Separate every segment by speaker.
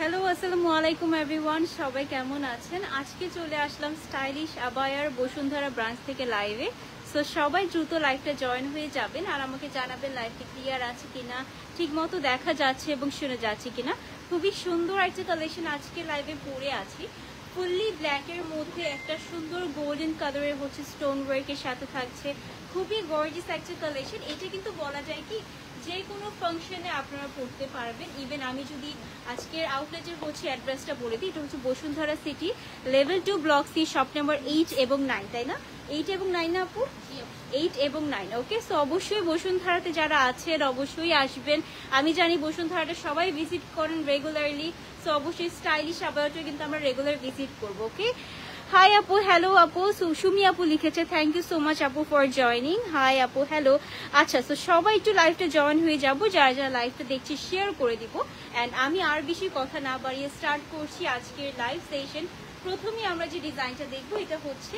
Speaker 1: Hello আসসালামু আলাইকুম everyone, সবাই কেমন আছেন? আজকে চলে আসলাম স্টাইলিশ আবায়ার বসুন্ধরা ব্রাঞ্চ থেকে লাইভে। সো সবাই দ্রুত লাইভটা জয়েন হয়ে যাবেন আর আমাকে জানাবেন লাইভটি ক্লিয়ার আছে কিনা, ঠিকমতো দেখা যাচ্ছে এবং শোনা যাচ্ছে কিনা। খুবই সুন্দর একটা কালেকশন আজকে লাইভে পরে আছি। ফুললি ব্ল্যাকের মধ্যে একটা সুন্দর গোল্ডেন কালারের হচ্ছে স্টোন ওয়ার্কের সাথে থাকছে, খুবই গর্জিয়াস একটা কালেকশন। এটা কিন্তু বলা যায় কি যে কোনো ফাংশনে আপনারা পড়তে পারবেন। ইভেন আমি যদি আজকের আউটলেটের হচ্ছে অ্যাড্রেসটা বলে দিই, এটা হচ্ছে Bashundhara city level 2 block C shop number 8 এবং 9, তাই না? 8 এবং 9 না আপু? 8 এবং 9। ওকে, সো অবশ্যই বসুন্ধরাতে যারা আছেন অবশ্যই আসবেন। আমি জানি বসুন্ধরাটা সবাই ভিজিট করেন রেগুলারলি, সো অবশ্যই স্টাইলিশ আবারও কিন্তু আমরা রেগুলার ভিজিট করবো। ওকে, হাই আপু, হ্যালো আপু, সুমি আপু লিখেছে, থ্যাংক ইউ সো মাচ আপু ফর জয়নিং। হাই আপু, হ্যালো। আচ্ছা, তো সবাই একটু লাইভটা জয়েন হয়ে যাবো, যারা যারা লাইভটা দেখছি শেয়ার করে দিব। অ্যান্ড আমি আর বেশি কথা না বাড়িয়ে স্টার্ট করছি আজকের লাইভ সেশন। প্রথমে আমরা যে ডিজাইনটা দেখবো এটা হচ্ছে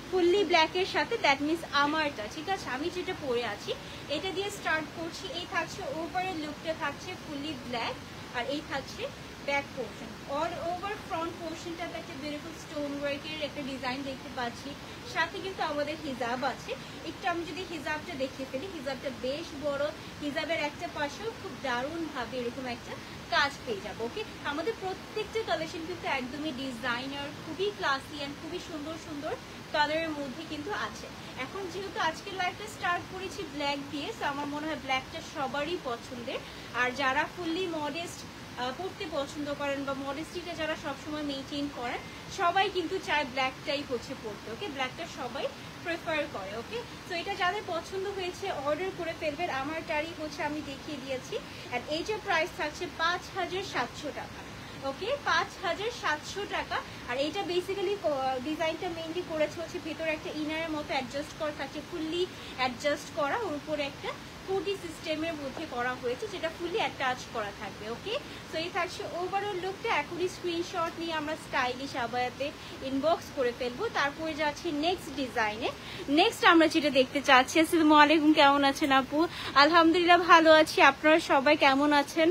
Speaker 1: ফুললি ব্ল্যাকের সাথে, দ্যাট মিনস আমারটা, ঠিক আছে? আমি যেটা পরে আছি এটা দিয়ে স্টার্ট করছি। এই থাকছে ওভারের লুকটা থাকছে ফুললি ব্ল্যাক, আর এই থাকছে back portion. All over front পোর্শনটাতে একটা বিউটিফুল স্টোন ওয়ার্কের একটা ডিজাইন দেখতে পাচ্ছি, সাথে কিন্তু আমাদের হিজাব আছে। একটু আমি যদি হিজাবটা দেখিয়ে ফেলি, হিজাবটা বেশ বড়, হিজাবের একটা পাশেও খুব দারুণ ভাবে এরকম একটা কাজ পেয়ে যাবো। ওকে, আমাদের প্রত্যেকটা কালেকশন কিন্তু একদমই ডিজাইনার, খুবই ক্লাসি অ্যান্ড খুবই সুন্দর সুন্দর কালারের মধ্যে কিন্তু আছে। এখন যেহেতু আজকের লাইফটা স্টার্ট করেছি ব্ল্যাক দিয়ে, তো আমার মনে হয় ব্ল্যাকটা সবারই পছন্দের। আর যারা ফুললি মডেস্ট পড়তে পছন্দ করেন বা মডেস্টিটা যারা সবসময় মেনটেন করেন, সবাই কিন্তু চায় ব্ল্যাকটাই হচ্ছে পড়তে। ওকে, ব্ল্যাকটা সবাই প্রেফার করে। ওকে, তো এটা যাদের পছন্দ হয়েছে অর্ডার করে ফেলবেন। আমারটারই হচ্ছে আমি দেখিয়ে দিয়েছি। অ্যান্ড এই যে প্রাইস থাকছে 5700 টাকা। ওকে, 5700 টাকা। আর এইটা বেসিক্যালি ডিজাইনটা মেইনলি করেছে হচ্ছে ভেতরে একটা ইনারের মতো অ্যাডজাস্ট করা থাকছে, ফুললি অ্যাডজাস্ট করা, ওর উপরে একটা কোটি সিস্টেমের মধ্যে করা হয়েছে, যেটা ফুললি অ্যাটাচ করা থাকবে। ওকে, তো এই থাকছে ওভারঅল লুকটা। এখনই স্ক্রিনশট নিয়ে আমরা স্টাইলিশ আবায়াতে ইনবক্স করে ফেলবো। তারপরে যাচ্ছি নেক্সট ডিজাইনে। নেক্সট আমরা যেটা দেখতে চাচ্ছি, আসসালামু আলাইকুম, কেমন আছেন আপু? আলহামদুলিল্লাহ ভালো আছি, আপনারা সবাই কেমন আছেন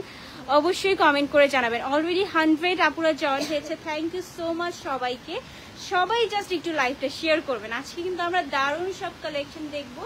Speaker 1: অবশ্যই কমেন্ট করে জানাবেন। অলরেডি 100 আপুরা জয়েন হয়েছে, থ্যাংক ইউ সো মাচ সবাইকে। সবাই জাস্ট একটু লাইভটা শেয়ার করবেন। আজকে কিন্তু আমরা দারুণ সব কালেকশন দেখবো।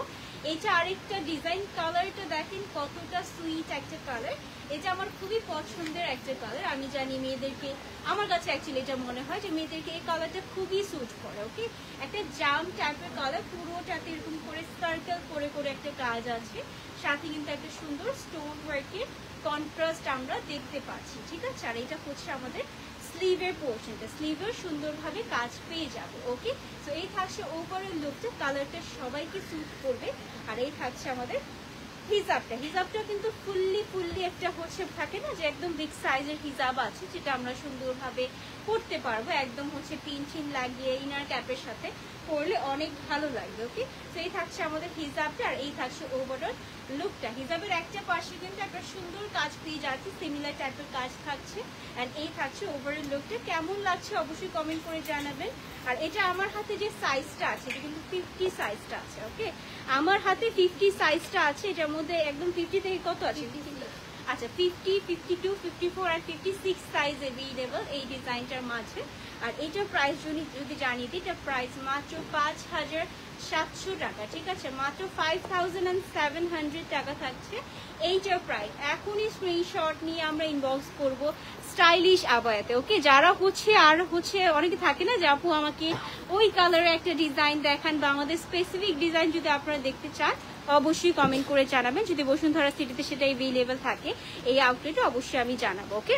Speaker 1: এটা আরেকটা ডিজাইন, কালারটা দেখেন কতটা সুইট একটা কালার। এটা আমার খুবই পছন্দের একটা কালার। আমি জানি মেয়েদেরকে, আমার কাছে অ্যাকচুয়ালি এটা মনে হয় যে মেয়েদেরকে এই কালারটা খুবই স্যুট করে। ওকে, একটা জাম টাইপের কালার, পুরোটাতে এরকম করে সার্কেল করে করে একটা কাজ আছে, সাথে কিন্তু একটা সুন্দর স্টোন ওয়ার্কের কন্ট্রাস্ট আমরা দেখতে পাচ্ছি, ঠিক আছে? আর এটা হচ্ছে আমাদের স্লিভের পোর্শনটা, স্লিভের সুন্দরভাবে কাজ পেয়ে যাবে। ওকে, তো এই থাকছে ওভারঅল লুকটা, কালারটা সবাইকে স্যুট করবে। আর এই থাকছে আমাদের হিজাবটা। হিজাবটা কিন্তু ফুললি একটা হচ্ছে থাকে না যে একদম বিগ সাইজের হিজাব আছে, যেটা আমরা সুন্দরভাবে পরতে পারবো, একদম হচ্ছে পিন টিন লাগিয়ে ইনার ক্যাপের সাথে পরলে অনেক ভালো লাগবে। ওকে, তো এই থাকছে আমাদের হিজাবটা, আর এই থাকছে ওভারঅল লুকটা। হিজাবের একটা পাশে কিন্তু একটা সুন্দর কাজ পেয়ে যাচ্ছে, সিমিলার টাইপের কাজ থাকছে। অ্যান্ড এই থাকছে ওভারঅল লুকটা। কেমন লাগছে অবশ্যই কমেন্ট করে জানাবেন। আর এটা আমার হাতে যে সাইজটা আছে, এটা কিন্তু 50 সাইজটা আছে। ওকে, আমার হাতে 50 সাইজটা আছে। এটার মধ্যে একদম 50 থেকে কত আছে? আচ্ছা, 50, 52, 54 আর 56 সাইজ এভেইলেবল এই ডিজাইনটার মাঝে। আর এটার প্রাইস যদি জানিয়ে দিই, এটার প্রাইস মাত্র 5700 টাকা, ঠিক আছে? মাত্র 5700 টাকা থাকছে এইটার প্রাইস। এখনই স্ক্রিনশট নিয়ে আমরা ইনবক্স করব স্টাইলিশ আবায়াতে। ওকে, যারা হচ্ছে আর হচ্ছে অনেকে থাকে না যে আপু আমাকে ওই কালারের একটা ডিজাইন দেখান, বা আমাদের স্পেসিফিক ডিজাইন যদি আপনারা দেখতে চান অবশ্যই কমেন্ট করে জানাবেন। যদি বসুন্ধরা সিটিতে সেটা এভেইলেবল থাকে এই আউটলেটে অবশ্যই আমি জানাবো। ওকে,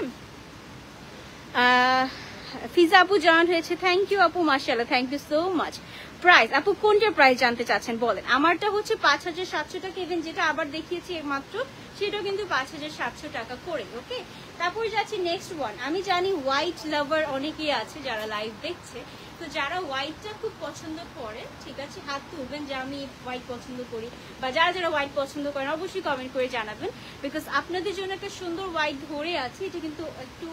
Speaker 1: ফিজা আপু জয়েন হয়েছে, থ্যাংক ইউ আপু, মাশাআল্লাহ, thank you so much. Price আপু কোনটার প্রাইস জানতে চাচ্ছেন বলেন? আমারটা হচ্ছে 5700 টাকা, ইভেন যেটা আবার দেখিয়েছি মাত্র সেটাও কিন্তু 5700 টাকা করে। ওকে, তারপর যাচ্ছি নেক্সট ওয়ান। আমি জানি হোয়াইট লাভার অনেকেই আছে যারা লাইভ দেখছে, তো যারা হোয়াইটটা খুব পছন্দ করেন, ঠিক আছে, হাত তুলবেন যে আমি হোয়াইট পছন্দ করি, বা যারা যারা হোয়াইট পছন্দ করেন অবশ্যই কমেন্ট করে জানাবেন, বিকজ আপনাদের জন্য একটা সুন্দর হোয়াইট ধরে আছে। এটা কিন্তু একটু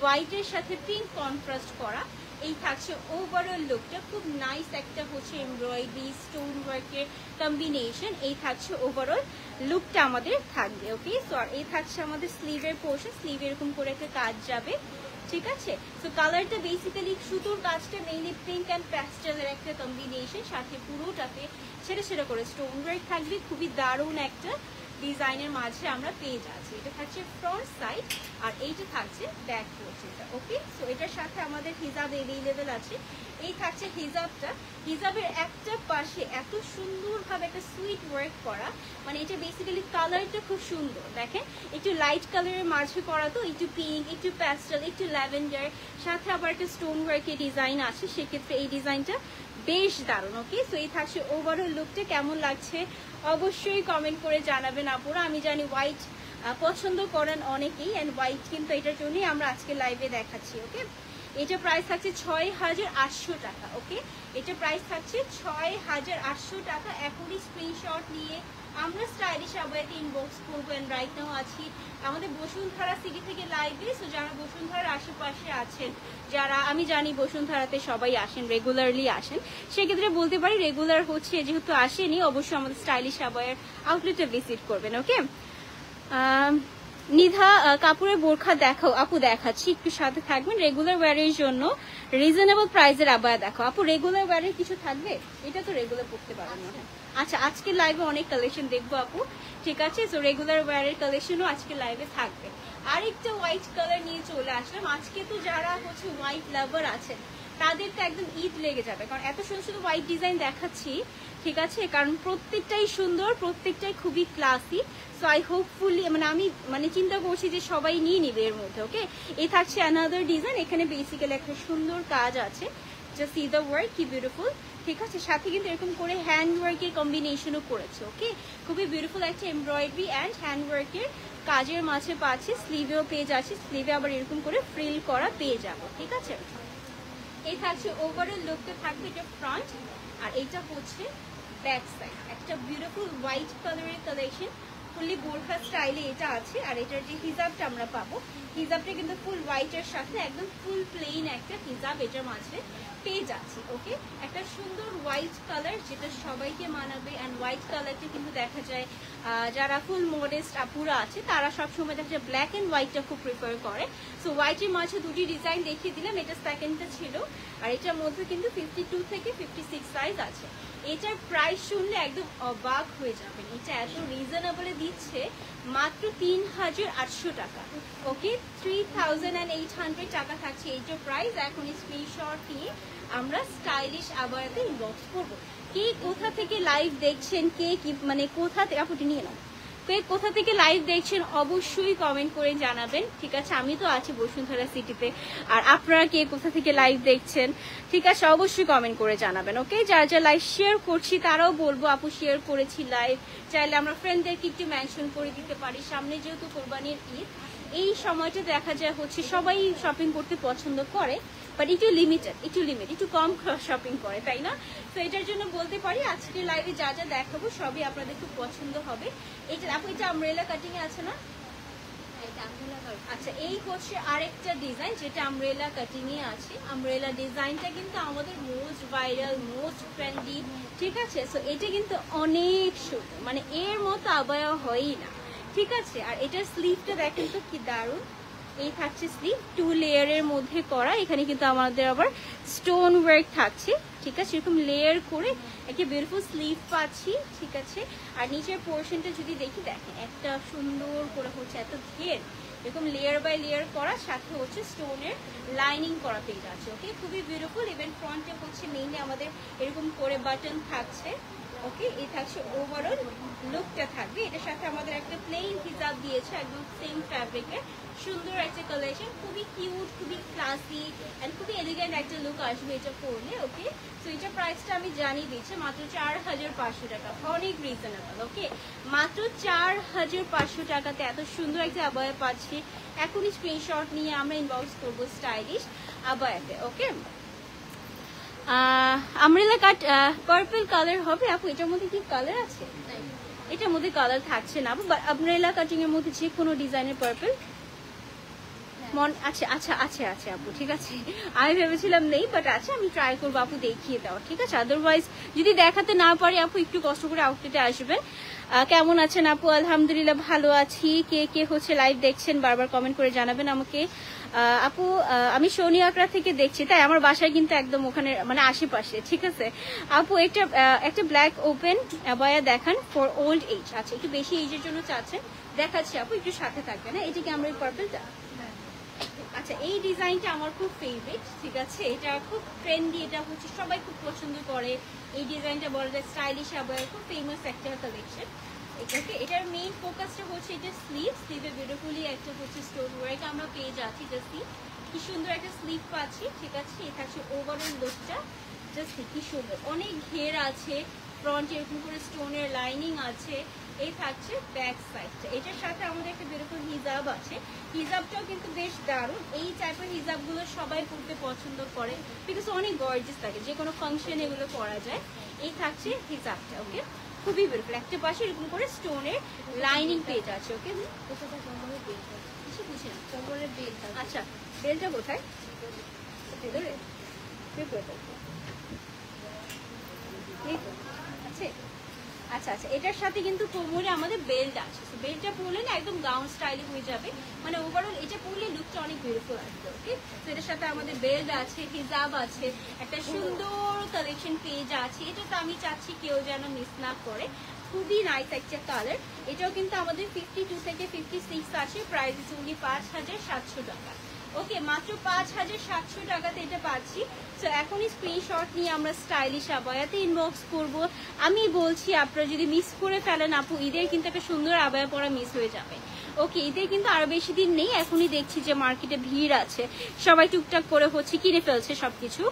Speaker 1: হোয়াইটের সাথে পিঙ্ক কন্ট্রাস্ট করা, এই থাকছে ওভারঅল লুকটা, খুব নাইস একটা হচ্ছে এমব্রয়ডারি স্টোন ওয়ার্কের কম্বিনেশন। এই থাকছে ওভারঅল লুকটা আমাদের থাকবে। ওকে, সো আর এই থাকছে আমাদের স্লিভের পোর্শন, স্লিভ এরকম করে একটা কাজ যাবে, ঠিক আছে। সো কালারটা বেসিক্যালি সুতোর কাজটা মেইনলি পিঙ্ক অ্যান্ড প্যাস্টেলের একটা কম্বিনেশন, সাথে পুরোটাতে ছেড়ে ছেড়ে করে স্টোন ওয়ার্ক থাকবে। খুবই দারুণ একটা ডিজাইনের মাঝে আমরা পেয়ে যাচ্ছি। এটা থাকছে ফ্রন্ট সাইড আর এইটা থাকছে ব্যাক পোর্শনটা। ওকে, সো এটার সাথে আমাদের হিজাব অ্যাভেলেবেল আছে। এই থাকছে হিজাবটা, হিজাবের একটা পাশে এত সুন্দরভাবে একটা সুইট ওয়ার্ক করা, মানে এটা বেসিক্যালি কালারটা খুব সুন্দর। দেখেন একটু লাইট কালারের মাঝে করা, তো একটু পিঙ্ক, একটু প্যাস্টেল, একটু ল্যাভেন্ডার, সাথে আবার একটা স্টোন ওয়ার্কের ডিজাইন আছে, সেক্ষেত্রে এই ডিজাইনটা বেশ দারুণ। ওকে, সো এই থাকছে ওভারঅল লুকটা। কেমন লাগছে অবশ্যই কমেন্ট করে জানাবেন আপুরা। আমি জানি হোয়াইট পছন্দ করেন অনেকেই, অ্যান্ড হোয়াইট কিন্তু এটার জন্যই আমরা আজকে লাইভে দেখাচ্ছি। ওকে, এটা প্রাইস থাকছে ৬,৮০০ টাকা। ওকে, এটা প্রাইস থাকছে ৬,৮০০ টাকা। এখনই স্ক্রিনশট নিয়ে আমরা স্টাইলিশ আবায়াতে ইনবক্স করবো। অ্যান্ড রাইট নাও আছি আমাদের বসুন্ধরা সিটি থেকে লাইভে। সো যারা বসুন্ধরার আশেপাশে আছেন, যারা আমি জানি বসুন্ধরাতে সবাই আসেন, রেগুলারলি আসেন, সেক্ষেত্রে বলতে পারি রেগুলার হচ্ছে যেহেতু আসেনি, অবশ্যই আমাদের স্টাইলিশ আবায়ার আউটলেটে ভিজিট করবেন। ওকে, নিধা কাপড়ের বোরখা দেখাও আপু, দেখাচ্ছি, একটু সাথে থাকবেন। রেগুলার ওয়্যারের জন্য রিজনেবল প্রাইসের আবায়া দেখো আপু। রেগুলার ওয়্যারের কিছু থাকবে? এটা তো রেগুলার পড়তে পারেন না। আচ্ছা, আজকে লাইভে অনেক কালেকশন দেখবো আপু, ঠিক আছে। সো রেগুলার ওয়্যারের কালেকশনও আজকে লাইভে থাকবে। আরেকটা হোয়াইট কালার নিয়ে চলে আসলাম আজকে। তো যারা হচ্ছে হোয়াইট লাভার আছেন তাদের তো একদম ঈদ লেগে যাবে, কারণ এত সুন্দর সুন্দর হোয়াইট ডিজাইন দেখাচ্ছি, ঠিক আছে, কারণ প্রত্যেকটাই সুন্দর, প্রত্যেকটাই খুবই ক্লাসি। সো আই হোপফুলি আমি চিন্তা করছি যে সবাই নিয়ে নিবে এর মধ্যে। ওকে, এই থাকছে অ্যানাদার ডিজাইন। এখানে বেসিক্যালি একটা সুন্দর কাজ আছে, জাস্ট সি দ্য ওয়ার্ক, কি বিউটিফুল, ঠিক আছে। সাথে কিন্তু এরকম করে হ্যান্ড ওয়ার্কের কম্বিনেশনও করেছে। ওকে, খুবই বিউটিফুল একটা এমব্রয়ডারি অ্যান্ড হ্যান্ড ওয়ার্কের কাজের মাঝে পাচ্ছি। স্লিভেও পেয়ে যাচ্ছি, স্লিভে আবার এরকম করে ফ্রিল করা পেয়ে যাবো, ঠিক আছে। এই থাকছে ওভারঅল লুকটা থাকবে, এটা ফ্রন্ট আর এইটা হচ্ছে ব্যাক সাইড। একটা বিউটিফুল হোয়াইট কালারের কালেকশন, ফুললি বোরখা স্টাইলে এটা আছে। আর এটার যে হিজাবটা আমরা পাবো, হিজাবটা কিন্তু ফুল হোয়াইটের সাথে একদম ফুল প্লেন একটা হিজাব এটার মাঝে পেয়ে যাচ্ছি। ওকে, একটা সুন্দর হোয়াইট কালার যেটা সবাইকে মানাবে। অ্যান্ড হোয়াইট কালারটা কিন্তু দেখা যায় যারা ফুল মডেস্ট আপুরা আছে তারা সবসময় দেখা যায় ব্ল্যাক অ্যান্ড হোয়াইটটা খুব প্রিফার করে। সো হোয়াইটের মাঝে দুটি ডিজাইন দেখিয়ে দিলাম, এটা সেকেন্ডটা ছিল। আর এটার মধ্যে কিন্তু 52 থেকে 56 সাইজ আছে। এটার প্রাইস শুনলে একদম অবাক হয়ে যাবেন, এটা এত রিজনেবলে দিচ্ছে মাত্র ৩,৮০০ টাকা। ওকে, 3,800 টাকা থাকছে এইটার প্রাইস। এখন স্ক্রিনশট নিয়ে আমরা স্টাইলিশ আবায়াতে ইনবক্স করবো। কে কোথা থেকে লাইভ দেখছেন, কে কি কোথা থেকে আপুটি নিয়ে নাও, কে কোথা থেকে লাইভ দেখছেন অবশ্যই কমেন্ট করে জানাবেন, ঠিক আছে। আমি তো আছি বসুন্ধরা সিটিতে, আর আপনারা কে কোথা থেকে লাইভ দেখছেন, ঠিক আছে, অবশ্যই কমেন্ট করে জানাবেন। ওকে, যারা যারা লাইভ শেয়ার করছি তারাও বলবো আপু শেয়ার করেছি লাইভ, চাইলে আমরা ফ্রেন্ডদেরকে একটু মেনশন করে দিতে পারি। সামনে যেহেতু কোরবানির ঈদ, এই সময়টা দেখা যায় হচ্ছে সবাই শপিং করতে পছন্দ করে, বাট একটু লিমিটেড, একটু কম শপিং করে, তাই না? তো এটার জন্য বলতে পারি আজকে লাইভে যা যা দেখাবো সবই আপনাদের খুব পছন্দ হবে। এটা আপু, এটা আমব্রেলা কাটিং এ আছে না? আচ্ছা, এই হচ্ছে আরেকটা ডিজাইন যেটা আমব্রেলা কাটিং এ আছে। আমব্রেলা ডিজাইনটা কিন্তু আমাদের মোস্ট ভাইরাল, মোস্ট ট্রেন্ডি, ঠিক আছে। সো এটা কিন্তু অনেক সুন্দর, এর মতো আবায়া হয়ই না, ঠিক আছে। আর এটার স্লিভটা দেখেন তো কি দারুণ। এই থাকছে স্লিভ 2 লেয়ারের মধ্যে করা, এখানে কিন্তু আমাদের আবার স্টোন ওয়ার্ক থাকছে, ঠিক আছে। এরকম লেয়ার করে একটা বিউটিফুল স্লিভ পাচ্ছি, ঠিক আছে। আর নিচের পোর্শনটা যদি দেখি, দেখেন একটা সুন্দর করে হচ্ছে এত ঘের, এরকম লেয়ার বাই লেয়ার করা, সাথে হচ্ছে স্টোনের লাইনিং করা পেয়ে যাচ্ছে। ওকে, খুবই বিউটিফুল। ইভেন ফ্রন্টে হচ্ছে মেইনলি আমাদের এরকম করে বাটন থাকছে। ওকে, এই থাকছে ওভারঅল লুকটা থাকবে। এটার সাথে আমাদের একটা প্লেন হিজাব দিয়েছে, একদম সেম ফ্যাব্রিকের, সুন্দর একটা কালেকশন, খুবই কিউট, খুবই ক্লাসি অ্যান্ড খুবই এলিগেন্ট একটা লুক আসবে এটা পরলে। ওকে, সো এটার প্রাইসটা আমি জানিয়ে দিচ্ছি মাত্র 4,500 টাকা, অনেক রিজনেবল। ওকে, মাত্র 4,500 টাকাতে এত সুন্দর একটা আবায়া পাচ্ছি। এখনই স্ক্রিনশট নিয়ে আমরা ইনবক্স করবো স্টাইলিশ আবায়াতে। ওকে, আমব্রেলা কাট পার্পল কালার হবে আপু। এটার মধ্যে কি কালার আছে? এটার মধ্যে কালার থাকছে না আপু, বাট আমব্রেলা কাটিং এর মধ্যে যে কোনো ডিজাইনের পার্পল মন আচ্ছা আচ্ছা আচ্ছা আচ্ছা আপু, ঠিক আছে। আমি ভেবেছিলাম নেই, বাট আচ্ছা আমি ট্রাই করবো আপু দেখিয়ে দেওয়া, ঠিক আছে। আদারওয়াইজ যদি দেখাতে না পারি আপু একটু কষ্ট করে আউটলেটে আসবেন। কেমন আছেন আপু? আলহামদুলিল্লাহ ভালো আছি। কে কে হচ্ছে লাইভ দেখছেন বারবার কমেন্ট করে জানাবেন আমাকে। আপু আমি সোনিয়াকড়া থেকে দেখছি, তাই আমার বাসায় কিন্তু একদম ওখানে মানে আশেপাশে, ঠিক আছে। আপু একটা ব্ল্যাক ওপেন আবায়া দেখান ফর ওল্ড এজ। আচ্ছা একটু বেশি এজের জন্য চাচ্ছেন, দেখাচ্ছি আপু, একটু সাথে থাকবেন। হ্যাঁ, এটা কি আমরা এই পার্পলটা? আচ্ছা এই ডিজাইনটা আমার খুব ফেভারিট, ঠিক আছে। এটা খুব ট্রেন্ডি, এটা হচ্ছে সবাই খুব পছন্দ করে। এই ডিজাইনটা বলা যায় স্টাইলিশ আবার খুব ফেমাস একটা কালেকশন। এটাকে এটার মেইন ফোকাসটা হচ্ছে এটা স্লিভে বিউটিফুলি একটা হচ্ছে স্টোন ওয়ার্ক আমরা পেয়ে যাচ্ছি। জাস্ট কি সুন্দর একটা স্লিভ পাচ্ছি, ঠিক আছে। এটা হচ্ছে ওভারঅল লুকটা জাস্ট কি সুন্দর, অনেক ঘের আছে, ফ্রন্টে এরকম করে স্টোনের লাইনিং আছে। এই থাকছে ব্যাক সাইডটা, এটার সাথে আমাদের একটা বিউটিফুল হিজাব আছে। হিজাবটাও কিন্তু বেশ দারুণ। এই টাইপের হিজাবগুলো সবাই পরতে পছন্দ করে, বিকজ অনেক গর্জিয়াস থাকে, যে কোনো ফাংশন এগুলো পরা যায়। এই থাকছে হিজাবটা, ওকে, খুবই বিউটিফুল। একটা পাশে এরকম করে স্টোনের লাইনিং পেজ আছে, ওকে। আচ্ছা বেলটা কোথায়? আচ্ছা আচ্ছা, এটার সাথে কিন্তু কোমরে আমাদের বেল্ট আছে। বেল্টটা পরলে না একদম গাউন স্টাইলে হয়ে যাবে, মানে ওভারঅল এটা পরলে লুকটা অনেক বিউটিফুল আসবে, ওকে। তো এটার সাথে আমাদের বেল্ট আছে, হিজাব আছে, একটা সুন্দর কালেকশন পেজ আছে। এটা তো আমি চাচ্ছি কেউ যেন মিস না করে, খুবই নাইস একটা কালার। এটাও কিন্তু আমাদের 52 থেকে 56 আছে, প্রাইস অনলি 5700 টাকা, ওকে, মাত্র 5700 টাকাতে এটা পাচ্ছি। তো এখনই স্ক্রিনশট নিয়ে আমরা স্টাইলিশ আবায়াতে ইনবক্স করব। আমি বলছি আপনারা যদি মিস করে ফেলেন আপু, ঈদের কিন্তু একটা সুন্দর আবায়া পরা মিস হয়ে যাবে, ওকে। ঈদের কিন্তু আরো বেশি দিন নেই, এখনই দেখছি যে মার্কেটে ভিড় আছে, সবাই টুকটাক করে হচ্ছে কিনে ফেলছে সবকিছু।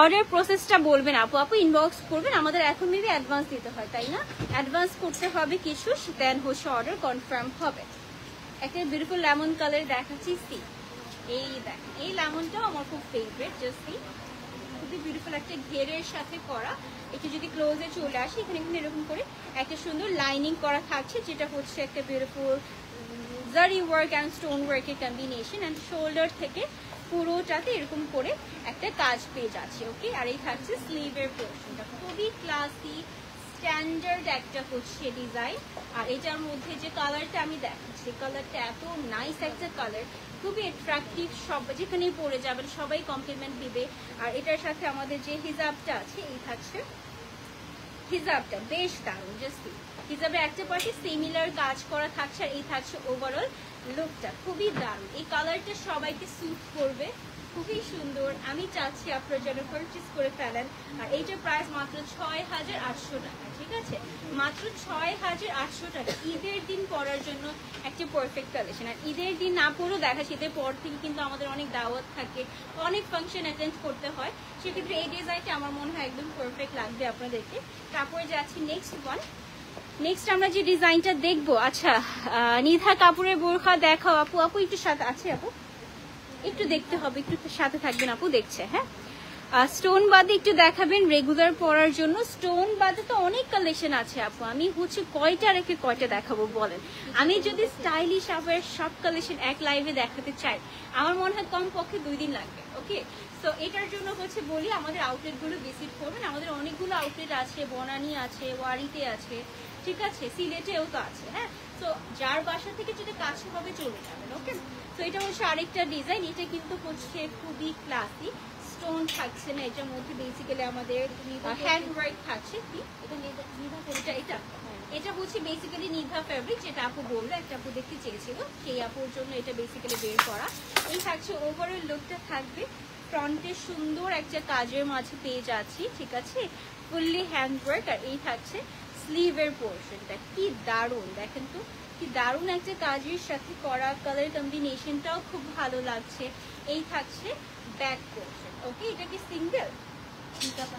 Speaker 1: অর্ডার প্রসেসটা বলবেন আপু, ইনবক্স করবেন। আমাদের এখন মেবি অ্যাডভান্স দিতে হয়, তাই না? অ্যাডভান্স করতে হবে কিছু, দেন হচ্ছে অর্ডার কনফার্ম হবে। একটা বিউটিফুল লেমন কালার দেখাচ্ছি, সি এই দেখেন, এই লেমনটাও আমার খুব ফেভারিট। জাস্ট সি, খুবই বিউটিফুল একটা ঘেরের সাথে করা। একটু যদি ক্লোজে চলে আসি, এখানে কিন্তু এরকম করে একটা সুন্দর লাইনিং করা থাকছে, যেটা হচ্ছে একটা বিউটিফুল জারি ওয়ার্ক অ্যান্ড স্টোন ওয়ার্কের কম্বিনেশন। অ্যান্ড শোল্ডার থেকে পুরোটাতে এরকম করে একটা কাজ পেজ আছে, ওকে। আর এই থাকছে স্লিভের পোর্শনটা, খুবই ক্লাসি স্ট্যান্ডার্ড একটা হচ্ছে ডিজাইন। আর এটার মধ্যে যে কালারটা আমি দেখাচ্ছি, কালারটা এত নাইস একটা কালার, খুবই অ্যাট্রাকটিভ, সব যেখানেই পরে যাবেন সবাই কমপ্লিমেন্ট দিবে। আর এটার সাথে আমাদের যে হিজাবটা আছে, এই থাকছে হিজাবটা বেশ দারুণ। জাস্ট হিজাবে একটা পাশে সিমিলার কাজ করা থাকছে, আর এই থাকছে ওভারঅল লুকটা খুবই দারুণ। এই কালারটা সবাইকে স্যুট করবে, খুবই সুন্দর। আমি চাচ্ছি আপনারা যেন পারচেজ করে ফেলেন। আর এইটার প্রাইস মাত্র 6800 টাকা, ঠিক আছে, মাত্র 6800 টাকা। ঈদের দিন পরার জন্য একটা পারফেক্ট কালেকশন। আর ঈদের দিন না পরেও দেখা, শীতের পর থেকে কিন্তু আমাদের অনেক দাওয়াত থাকে, অনেক ফাংশন অ্যাটেন্ড করতে হয়, সেক্ষেত্রে এই ডিজাইনটা আমার মনে হয় একদম পারফেক্ট লাগবে আপনাদেরকে। তারপরে যাচ্ছি নেক্সট ওয়ান। নেক্সট আমরা যে ডিজাইনটা দেখবো, আচ্ছা নিধা কাপুরের বোরখা দেখাও আপু। একটু সাথে আছে আপু, একটু দেখতে হবে, একটু সাথে থাকবেন আপু, দেখছে। হ্যাঁ, স্টোন বাদে একটু দেখাবেন রেগুলার পরার জন্য। স্টোন বাদে তো অনেক কালেকশন আছে আপু, আমি হচ্ছে কয়টা রেখে কয়টা দেখাবো বলেন? আমি যদি স্টাইলিশ আবার সব কালেকশন এক লাইভে দেখাতে চাই, আমার মনে হয় কমপক্ষে 2 দিন লাগবে, ওকে। তো এটার জন্য হচ্ছে বলি আমাদের আউটলেটগুলো ভিজিট করবেন। আমাদের অনেকগুলো আউটলেট আছে, বনানী আছে, ওয়ারিতে আছে, ঠিক আছে, সিলেটেও তো আছে। হ্যাঁ, তো যার বাসা থেকে যেটা কাছে হবে চলে যাবেন, ওকে। তো এটা হচ্ছে আরেকটা ডিজাইন, এটা কিন্তু হচ্ছে খুবই ক্লাসিক, স্টোন থাকছে না এটার মধ্যে, বেসিক্যালি আমাদের হ্যান্ড ওয়ার্ক থাকছে। কি এটা হচ্ছে বেসিক্যালি নিভা ফেব্রিক, যেটা আপু বললো, একটা আপু দেখতে চেয়েছিল, সেই আপুর জন্য এটা বেসিক্যালি বের করা। এই থাকছে ওভারঅল লুকটা থাকবে, ফ্রন্টে সুন্দর একটা কাজের মাঝে পেয়ে যাচ্ছি, ঠিক আছে, ফুললি হ্যান্ড ওয়ার্ক। আর এই থাকছে স্লিভের পোর্শনটা, কি দারুণ দেখেন তো, কি দারুণ একটা কাজের সাথে করা, কালার কম্বিনেশনটাও খুব ভালো লাগছে। এই থাকছে ব্যাক পোর্শন, ওকে। এটা কি সিঙ্গেল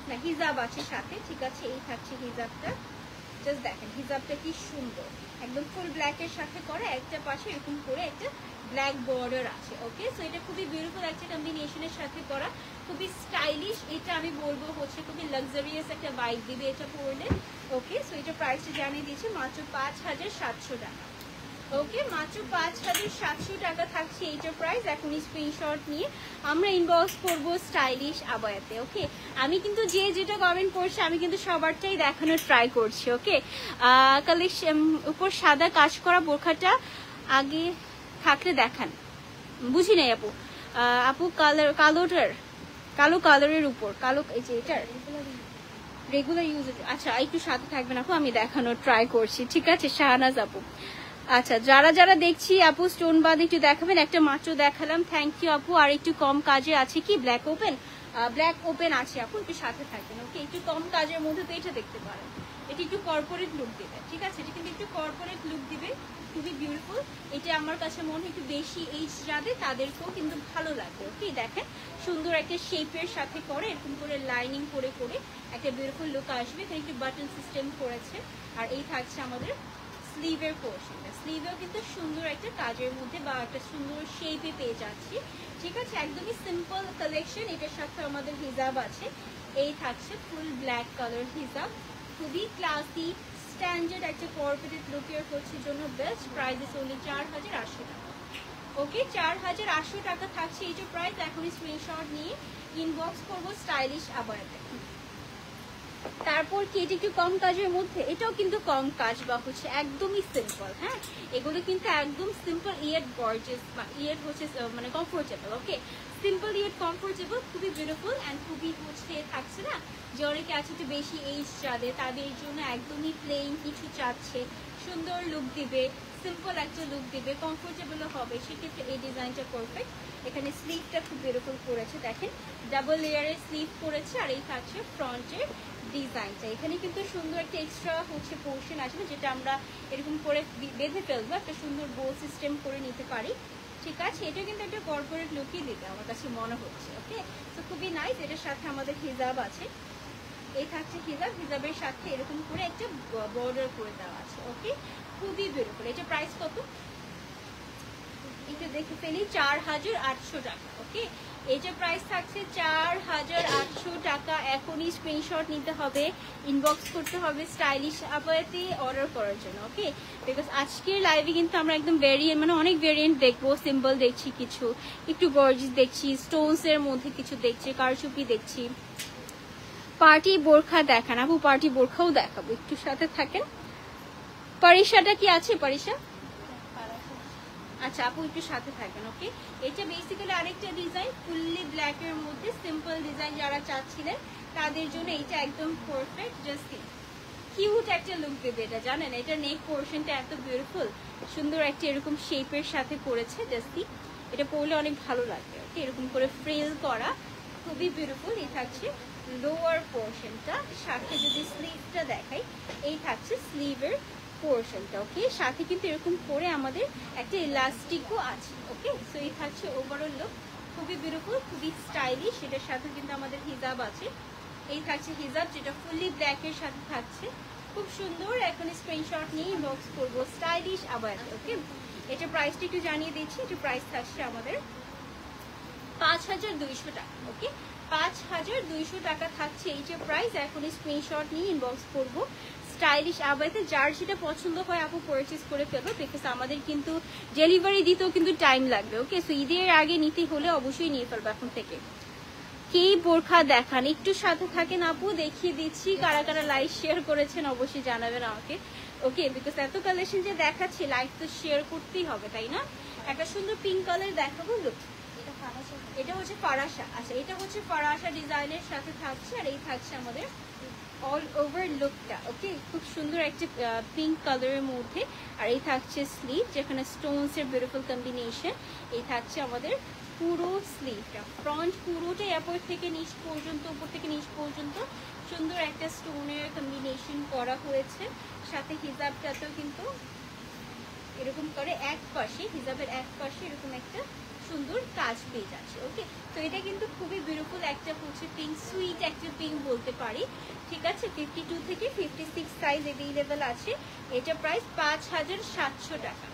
Speaker 1: না হিজাব আছে সাথে, ঠিক আছে। এই থাকছে হিজাবটা, জাস্ট দেখেন হিজাবটা কি সুন্দর, একদম ফুল ব্ল্যাকের সাথে করা, একটা পাশে এরকম করে একটা ব্ল্যাক বর্ডার আছে, ওকে। সো এটা খুবই বিউটিফুল একটা কম্বিনেশনের সাথে করা, খুবই স্টাইলিশ। এটা আমি বলবো হচ্ছে খুবই লাক্সারিয়াস একটা ভাইব দিবে এটা পরলে, ওকে। সো এটা প্রাইসটা জানিয়ে দিয়েছে মাত্র 5700 টাকা, ওকে, মাত্র 5700 টাকা থাকছে এইটার প্রাইস। এখনই স্ক্রিনশট নিয়ে আমরা ইনবক্স করব স্টাইলিশ আবায়াতে। ওকে, আমি কিন্তু যে যেটা কমেন্ট করছি আমি কিন্তু সবারটাই দেখানোর ট্রাই করছি। ওকে, কালেকশন উপর সাদা কাজ করা বোরখাটা আগে থাকলে দেখান, বুঝি নাই আপু। আপু কালোটার, কালো কালারের উপর, কালো এই যে এটার রেগুলার ইউজ। আচ্ছা, একটু সাথে থাকবেন আপু, আমি দেখানোর ট্রাই করছি। ঠিক আছে শাহনাজ আপু। আচ্ছা, যারা যারা দেখছি আপু স্টোন বাদ একটু দেখাবেন। একটা মাত্র দেখালাম, থ্যাংক ইউ আপু। আর একটু কম কাজে আছে কি ব্ল্যাক ওপেন? ব্ল্যাক ওপেন আছে আপু, একটু সাথে থাকবেন। ওকে, একটু কম কাজের মধ্যে তো এটা দেখতে পারেন। এটা একটু কর্পোরেট লুক দিবে। ঠিক আছে, এটা কিন্তু একটু কর্পোরেট লুক দিবে, খুবই বিউটিফুল। এটা আমার কাছে মনে হয় একটু বেশি এইজ যাদের তাদেরকেও কিন্তু ভালো লাগবে। ওকে, দেখেন সুন্দর একটা শেপের সাথে করে এরকম করে লাইনিং করে করে একটা বিউটিফুল লুক আসবে। এখানে একটু বাটন সিস্টেম করেছে। আর এই থাকছে আমাদের স্লিভের পোর্শনটা। স্লিভেও কিন্তু সুন্দর একটা কাজের মধ্যে বা একটা সুন্দর শেপে পেয়ে যাচ্ছি। ঠিক আছে, একদমই সিম্পল কালেকশন। এটার সাথে আমাদের হিজাব আছে। এই থাকছে ফুল ব্ল্যাক কালার হিজাব, খুবই ক্লাসি স্ট্যান্ডার্ড একটা কর্পোরেট লুকের হচ্ছে জন্য বেস্ট। প্রাইস ইস অনলি 4800 টাকা। ওকে, 4800 টাকা থাকছে এইটার প্রাইস। এখনই স্ক্রিনশট নিয়ে ইনবক্স করবো স্টাইলিশ আবায়াতে। তারপর কি এটা একটু কম কাজের মধ্যে, এটাও কিন্তু কম কাজ বা হচ্ছে একদমই সিম্পল। হ্যাঁ, এগুলো কিন্তু একদম সিম্পল ইয়েট গর্জিয়াস বা ইয়েট হচ্ছে মানে কমফোর্টেবল। ওকে, সিম্পল ইয়েট কমফোর্টেবল, খুবই বিউটিফুল অ্যান্ড খুবই হচ্ছে থাকছে না যে অনেকে আছে একটু বেশি এইজ যাদের, তাদের জন্য একদমই প্লেন কিছু চাচ্ছে, সুন্দর লুক দিবে, সিম্পল একটা লুক দিবে, কমফোর্টেবলও হবে, সেক্ষেত্রে এই ডিজাইনটা পারফেক্ট। এখানে স্লিভটা খুব বিউটিফুল করেছে, দেখেন ডাবল লেয়ারের স্লিভ করেছে। আর এই থাকছে ফ্রন্টের ডিজাইনটা। এখানে কিন্তু সুন্দর একটা এক্সট্রা হচ্ছে পোর্শন আসবে, যেটা আমরা এরকম করে বেঁধে ফেলবো, একটা সুন্দর বো সিস্টেম করে নিতে পারি। ঠিক আছে, এটা কিন্তু একটা কর্পোরেট লুকই দিবে আমার কাছে মনে হচ্ছে। ওকে, তো খুবই নাইস। এটার সাথে আমাদের হিজাব আছে। এই থাকছে হিজাব, হিজাবের সাথে এরকম করে একটা বর্ডার করে দেওয়া আছে। ওকে, খুবই বিউটিফুল। এটা প্রাইস কত একটু দেখে ফেলি, 4800 টাকা। ওকে, এটা প্রাইস থাকছে 4800 টাকা। এখনই স্ক্রিনশট নিতে হবে, ইনবক্স করতে হবে স্টাইলিশ আবায়াতে অর্ডার করার জন্য। ওকে, বিকজ আজকের লাইভে কিন্তু আমরা একদম ভেরিয়েন্ট মানে অনেক ভেরিয়েন্ট দেখবো। সিম্পল দেখছি কিছু, একটু গর্জিয়াস দেখছি, স্টোনস এর মধ্যে কিছু দেখছি, কারচুপি দেখছি। পার্টি বোরখা দেখান আপু, পার্টি বোরখাও দেখাবো, একটু সাথে থাকেন। পারিশাটা কি আছে? পারিশা আচ্ছা আপু, একটু সাথে থাকবেন। ওকে, এটা বেসিক্যালি আরেকটা ডিজাইন ফুললি ব্ল্যাক এর মধ্যে সিম্পল ডিজাইন যারা চাচ্ছিলেন তাদের জন্য এইটা একদম পারফেক্ট। জাস্ট কিউট একটা লুক দেবে এটা, জানেন এটা নেক পোর্শনটা এত বিউটিফুল, সুন্দর একটা এরকম শেপের সাথে করেছে। জাস্ট এটা পরলে অনেক ভালো লাগবে। ওকে, এরকম করে ফ্রিল করা, খুবই বিউটিফুল। এই থাকছে লোয়ার পোর্শনটা, সাথে যদি স্লিভটা দেখাই, এই থাকছে স্লিভের পোর্শনটা। ওকে, সাথে কিন্তু এরকম করে আমাদের একটা ইলাস্টিকও আছে। ওকে, সো এই থাকছে ওভারঅল লুক, খুবই বিউটিফুল, খুবই স্টাইলিশ। এটার সাথে কিন্তু আমাদের হিজাব আছে। এই থাকছে হিজাব, যেটা ফুললি ব্ল্যাক এর সাথে থাকছে, খুব সুন্দর। এখন স্ক্রিনশট নিয়ে ইনবক্স করবো স্টাইলিশ আবায়াত। ওকে, এটা প্রাইসটা একটু জানিয়ে দিচ্ছি। এটা প্রাইস থাকছে আমাদের 5200 টাকা। ওকে, 5200 টাকা থাকছে এইটা প্রাইস। এখন স্ক্রিনশট নিয়ে ইনবক্স করবো স্টাইলিশ আবায়াতে। যার যেটা পছন্দ হয় আপু পারচেজ করে ফেলবো, বিকজ আমাদের কিন্তু ডেলিভারি দিতেও কিন্তু টাইম লাগবে। ওকে, সো ঈদের আগে নিতে হলে অবশ্যই নিয়ে ফেলবো এখন থেকে। কি বোরখা দেখান, একটু সাথে থাকেন আপু, দেখিয়ে দিচ্ছি। কারা কারা লাইভ শেয়ার করেছেন অবশ্যই জানাবেন আমাকে। ওকে, বিকজ এত কালেকশন যে দেখাচ্ছি, লাইভ তো শেয়ার করতেই হবে, তাই না? একটা সুন্দর পিঙ্ক কালার দেখাবো। লুক, এটা হচ্ছে ফারাসা। আচ্ছা, এটা হচ্ছে ফারাসা ডিজাইনের সাথে থাকছে। আর এই থাকছে আমাদের অল ওভার লুকটা। ওকে, খুব সুন্দর একটা পিঙ্ক কালারের মধ্যে। আর এই থাকছে স্লিভ, যেখানে স্টোনস এর বিউটিফুল কম্বিনেশন। এই থাকছে আমাদের পুরো স্লিভটা, ফ্রন্ট পুরোটাই উপর থেকে নিচ পর্যন্ত, উপর থেকে নিচ পর্যন্ত সুন্দর একটা স্টোনের কম্বিনেশন করা হয়েছে। সাথে হিজাবটাতেও কিন্তু এরকম করে এক পাশে, হিজাবের এক পাশে এরকম একটা সুন্দর কাজ পেয়ে যাচ্ছে। ওকে, তো এটা কিন্তু খুবই বিউটিফুল একটা হচ্ছে পিঙ্ক, সুইট একটা পিঙ্ক বলতে পারি। ঠিক আছে, 52 থেকে 56 সাইজ অ্যাভেলেবেল আছে। এটা প্রাইস 5700 টাকা।